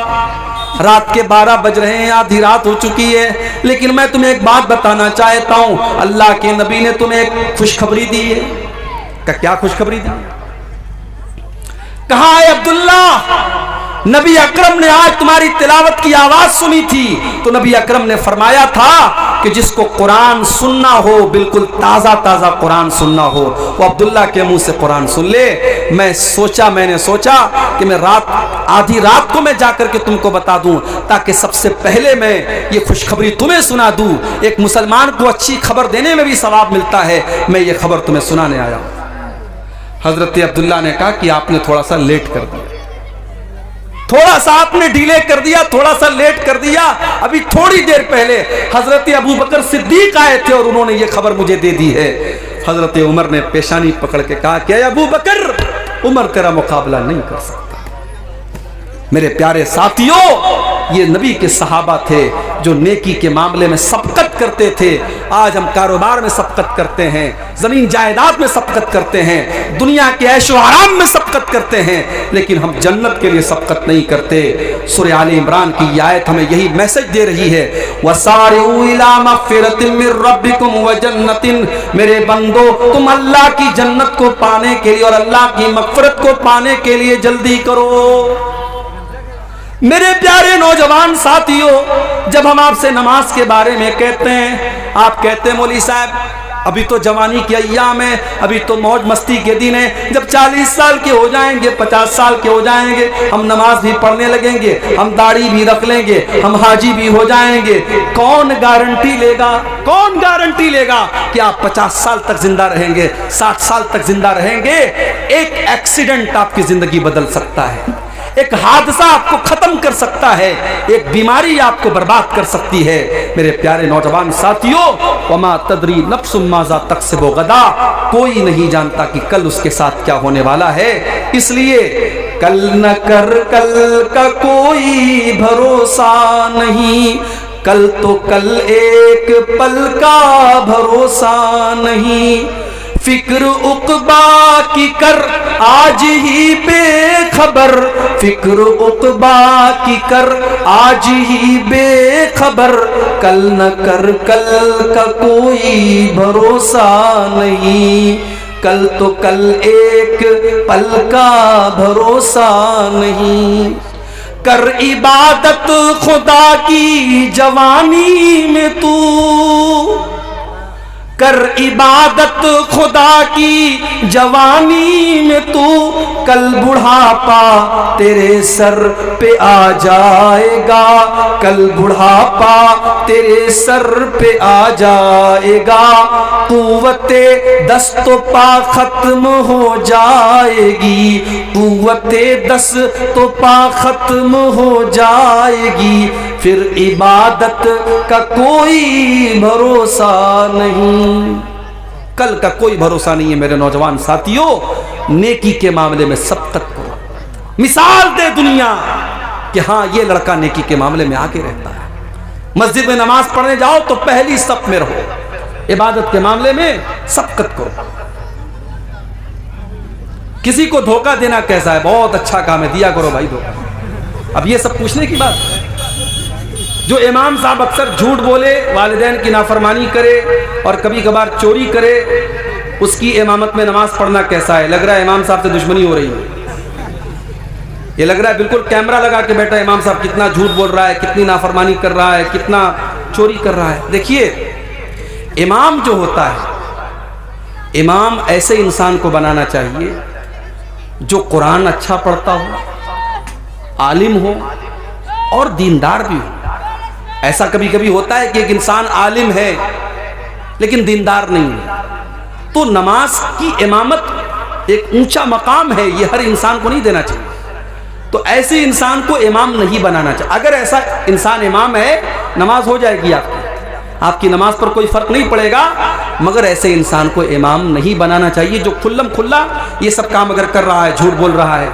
रात के 12 बज रहे हैं, आधी रात हो चुकी है, लेकिन मैं तुम्हें एक बात बताना चाहता हूं। अल्लाह के नबी ने तुम्हें एक खुशखबरी दी है। क्या खुशखबरी दी? कहा है अब्दुल्ला, नबी अकरम ने आज तुम्हारी तिलावत की आवाज सुनी थी, तो नबी अकरम ने फरमाया था कि जिसको कुरान सुनना हो, बिल्कुल ताजा ताजा कुरान सुनना हो, वो अब्दुल्ला के मुंह से कुरान सुन ले। मैंने सोचा कि मैं आधी रात को मैं जाकर के तुमको बता दूं, ताकि सबसे पहले मैं ये खुशखबरी तुम्हें सुना दूं। एक मुसलमान को अच्छी खबर देने में भी सवाब मिलता है, मैं ये खबर तुम्हें सुनाने आया हूं। हजरत अब्दुल्ला ने कहा कि आपने थोड़ा सा लेट कर दिया, थोड़ा सा आपने डिले कर दिया, थोड़ा सा लेट कर दिया। अभी थोड़ी देर पहले हजरत अबू बकर सिद्दीक आए थे और उन्होंने ये खबर मुझे दे दी है। हजरत उमर ने पेशानी पकड़ के कहा कि अबू बकर, उमर तेरा मुकाबला नहीं कर सकता। मेरे प्यारे साथियों, ये नबी के सहाबा थे जो नेकी के मामले में सबकत करते थे। आज हम कारोबार में सबकत करते हैं, जमीन जायदाद में सबकत करते हैं, दुनिया के ऐशो आराम में सबकत करते हैं, लेकिन हम जन्नत के लिए सबकत नहीं करते। सूरह आले इमरान की ये आयत हमें यही मैसेज दे रही है, वसारिउ इला मग़फ़िरतिन मिर रब्बिकुम व जन्नतिन, मेरे बंदो तुम अल्लाह की जन्नत को पाने के लिए और अल्लाह की मग़फ़िरत को पाने के लिए जल्दी करो। मेरे प्यारे नौजवान साथियों, जब हम आपसे नमाज के बारे में कहते हैं, आप कहते हैं मौलवी साहब अभी तो जवानी के अय्याम है, अभी तो मौज मस्ती के दिन है। जब 40 साल के हो जाएंगे, 50 साल के हो जाएंगे, हम नमाज भी पढ़ने लगेंगे, हम दाढ़ी भी रख लेंगे, हम हाजी भी हो जाएंगे। कौन गारंटी लेगा, कौन गारंटी लेगा कि आप 50 साल तक जिंदा रहेंगे, 60 साल तक जिंदा रहेंगे? एक एक्सीडेंट आपकी जिंदगी बदल सकता है, एक हादसा आपको खत्म कर सकता है, एक बीमारी आपको बर्बाद कर सकती है। मेरे प्यारे नौजवान साथियों, वमा तदरी नफ्सुम माज़ा तक्सिबु गदा, कोई नहीं जानता कि कल उसके साथ क्या होने वाला है। इसलिए कल न कर, कल का कोई भरोसा नहीं, कल तो कल एक पल का भरोसा नहीं। फिक्र उक़बा की कर आज ही बेखबर, फिक्र उक़बा की कर आज ही बेखबर, कल न कर, कल का कोई भरोसा नहीं, कल तो कल एक पल का भरोसा नहीं। कर इबादत खुदा की जवानी में तू, कर इबादत खुदा की जवानी में तू, कल बुढ़ापा तेरे सर पे आ जाएगा, कल बुढ़ापा तेरे सर पे आ जाएगा। कुव्वते दस्तो पा खत्म हो जाएगी, कुव्वते दस्तो पा खत्म हो जाएगी, फिर इबादत का कोई भरोसा नहीं। कल का कोई भरोसा नहीं है मेरे नौजवान साथियों। नेकी के मामले में सबकत करो, मिसाल दे दुनिया कि हाँ ये लड़का नेकी के मामले में आगे रहता है। मस्जिद में नमाज पढ़ने जाओ तो पहली सफ में रहो, इबादत के मामले में सबकत करो। किसी को धोखा देना कैसा है? बहुत अच्छा काम है, दिया करो भाई धोखा। अब ये सब पूछने की बात, जो इमाम साहब अक्सर झूठ बोले, वालिदैन की नाफरमानी करे और कभी कभार चोरी करे, उसकी इमामत में नमाज पढ़ना कैसा है? लग रहा है इमाम साहब से दुश्मनी हो रही है। ये लग रहा है बिल्कुल कैमरा लगा के बैठा इमाम साहब कितना झूठ बोल रहा है, कितनी नाफरमानी कर रहा है, कितना चोरी कर रहा है। देखिए, इमाम जो होता है, इमाम ऐसे इंसान को बनाना चाहिए जो कुरान अच्छा पढ़ता हो, आलिम हो और दीनदार भी हो। ऐसा कभी कभी होता है कि एक इंसान आलिम है लेकिन दीनदार नहीं है, तो नमाज की इमामत एक ऊंचा मकाम है, ये हर इंसान को नहीं देना चाहिए। तो ऐसे इंसान को इमाम नहीं बनाना चाहिए। अगर ऐसा इंसान इमाम है, नमाज हो जाएगी आपकी नमाज पर कोई फर्क नहीं पड़ेगा, मगर ऐसे इंसान को इमाम नहीं बनाना चाहिए जो खुल्लम खुल्ला ये सब काम अगर कर रहा है, झूठ बोल रहा है,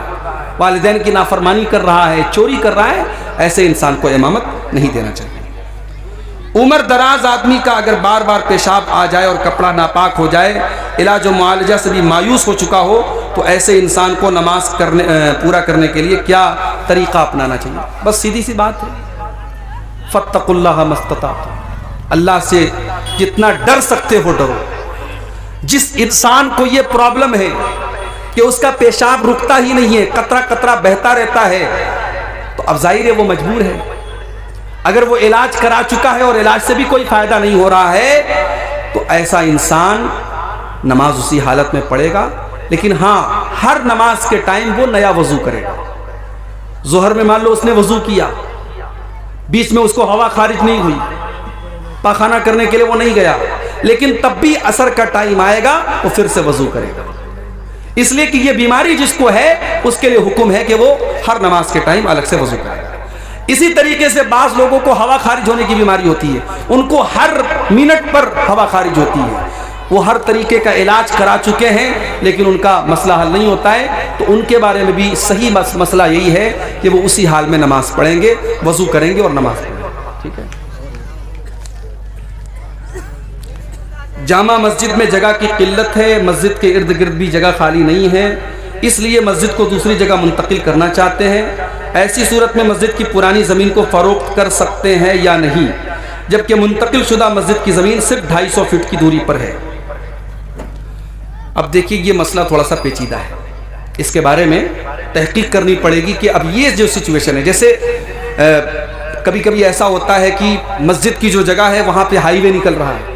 वालिदैन की नाफरमानी कर रहा है, चोरी कर रहा है, ऐसे इंसान को इमामत नहीं देना चाहिए। उम्र दराज आदमी का अगर बार बार पेशाब आ जाए और कपड़ा नापाक हो जाए, इलाज और मुआलजा से भी मायूस हो चुका हो, तो ऐसे इंसान को नमाज पूरा करने के लिए क्या तरीका अपनाना चाहिए? बस सीधी सी बात है, फत्तकुल्लाह मस्ततातुम, अल्लाह से जितना डर सकते हो डरो। जिस इंसान को ये प्रॉब्लम है कि उसका पेशाब रुकता ही नहीं है, कतरा कतरा बहता रहता है, तो अब जाहिर है वो मजबूर है। अगर वो इलाज करा चुका है और इलाज से भी कोई फायदा नहीं हो रहा है, तो ऐसा इंसान नमाज उसी हालत में पढ़ेगा। लेकिन हाँ, हर नमाज के टाइम वो नया वजू करेगा। जोहर में मान लो उसने वजू किया, बीच में उसको हवा खारिज नहीं हुई, पाखाना करने के लिए वो नहीं गया, लेकिन तब भी असर का टाइम आएगा वो फिर से वजू करेगा। इसलिए कि ये बीमारी जिसको है उसके लिए हुक्म है कि वो हर नमाज के टाइम अलग से वजू करेगा। इसी तरीके से बाज लोगों को हवा खारिज होने की बीमारी होती है, उनको हर मिनट पर हवा खारिज होती है, वो हर तरीके का इलाज करा चुके हैं लेकिन उनका मसला हल नहीं होता है। तो उनके बारे में भी सही मसला यही है कि वो उसी हाल में नमाज पढ़ेंगे, वजू करेंगे और नमाज पढ़ेंगे। ठीक है। जामा मस्जिद में जगह की किल्लत है, मस्जिद के इर्द गिर्द भी जगह खाली नहीं है, इसलिए मस्जिद को दूसरी जगह मुंतकिल करना चाहते हैं। ऐसी सूरत में मस्जिद की पुरानी ज़मीन को फ़रोख्त कर सकते हैं या नहीं, जबकि मुंतकिल शुदा मस्जिद की ज़मीन सिर्फ 250 फीट की दूरी पर है। अब देखिए, ये मसला थोड़ा सा पेचीदा है, इसके बारे में तहकीक करनी पड़ेगी कि अब ये जो सिचुएशन है, जैसे कभी कभी ऐसा होता है कि मस्जिद की जो जगह है वहाँ पे हाईवे निकल रहा है,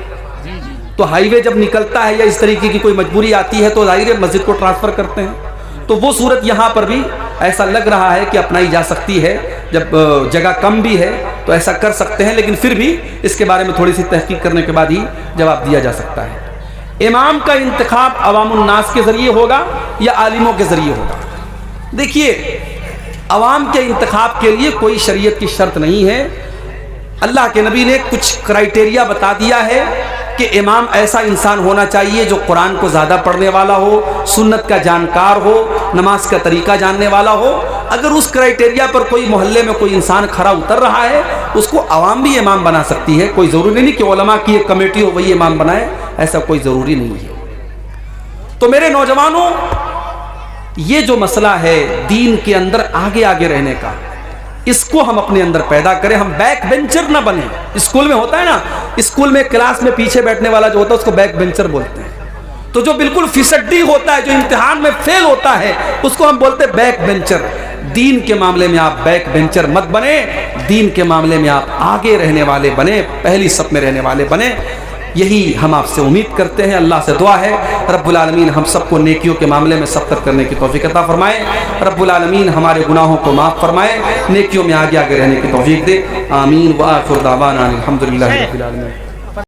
तो हाईवे जब निकलता है या इस तरीके की कोई मजबूरी आती है तो जाहिर है मस्जिद को ट्रांसफ़र करते हैं। तो वो सूरत यहाँ पर भी ऐसा लग रहा है कि अपनाई जा सकती है, जब जगह कम भी है तो ऐसा कर सकते हैं, लेकिन फिर भी इसके बारे में थोड़ी सी तहकीक करने के बाद ही जवाब दिया जा सकता है। इमाम का इंतखाब अवामुन नास के ज़रिए होगा या आलिमों के ज़रिए होगा? देखिए, अवाम के इंतखाब के लिए कोई शरीयत की शर्त नहीं है। अल्लाह के नबी ने कुछ क्राइटेरिया बता दिया है कि इमाम ऐसा इंसान होना चाहिए जो कुरान को ज़्यादा पढ़ने वाला हो, सुन्नत का जानकार हो, नमाज का तरीका जानने वाला हो। अगर उस क्राइटेरिया पर कोई मोहल्ले में कोई इंसान खरा उतर रहा है, उसको अवाम भी इमाम बना सकती है। कोई ज़रूरी नहीं कि उलमा की एक कमेटी हो वही इमाम बनाए, ऐसा कोई ज़रूरी नहीं है। तो मेरे नौजवानों, ये जो मसला है दीन के अंदर आगे आगे रहने का, इसको हम अपने अंदर पैदा करें। हम बैक बेंचर ना बने। स्कूल में होता है ना, स्कूल में क्लास में पीछे बैठने वाला जो होता है उसको बैक बेंचर बोलते हैं। तो जो बिल्कुल फिसड्डी होता है, जो इम्तिहान में फेल होता है, उसको हम बोलते हैं बैक बेंचर। दीन के मामले में आप बैक बेंचर मत बने, दीन के मामले में आप आगे रहने वाले बने, पहली सफ में रहने वाले बने। यही हम आपसे उम्मीद करते हैं। अल्लाह से दुआ है रब्बुल आलमीन हम सबको नेकियों के मामले में सब्र करने की तौफीक अता फरमाए। रब्बुल आलमीन हमारे गुनाहों को माफ़ फरमाए, नेकियों में आगे आगे रहने की तौफीक दे। आमीन। व आखिर दावाना अल्हम्दुलिल्लाहि रब्बिल आलमीन।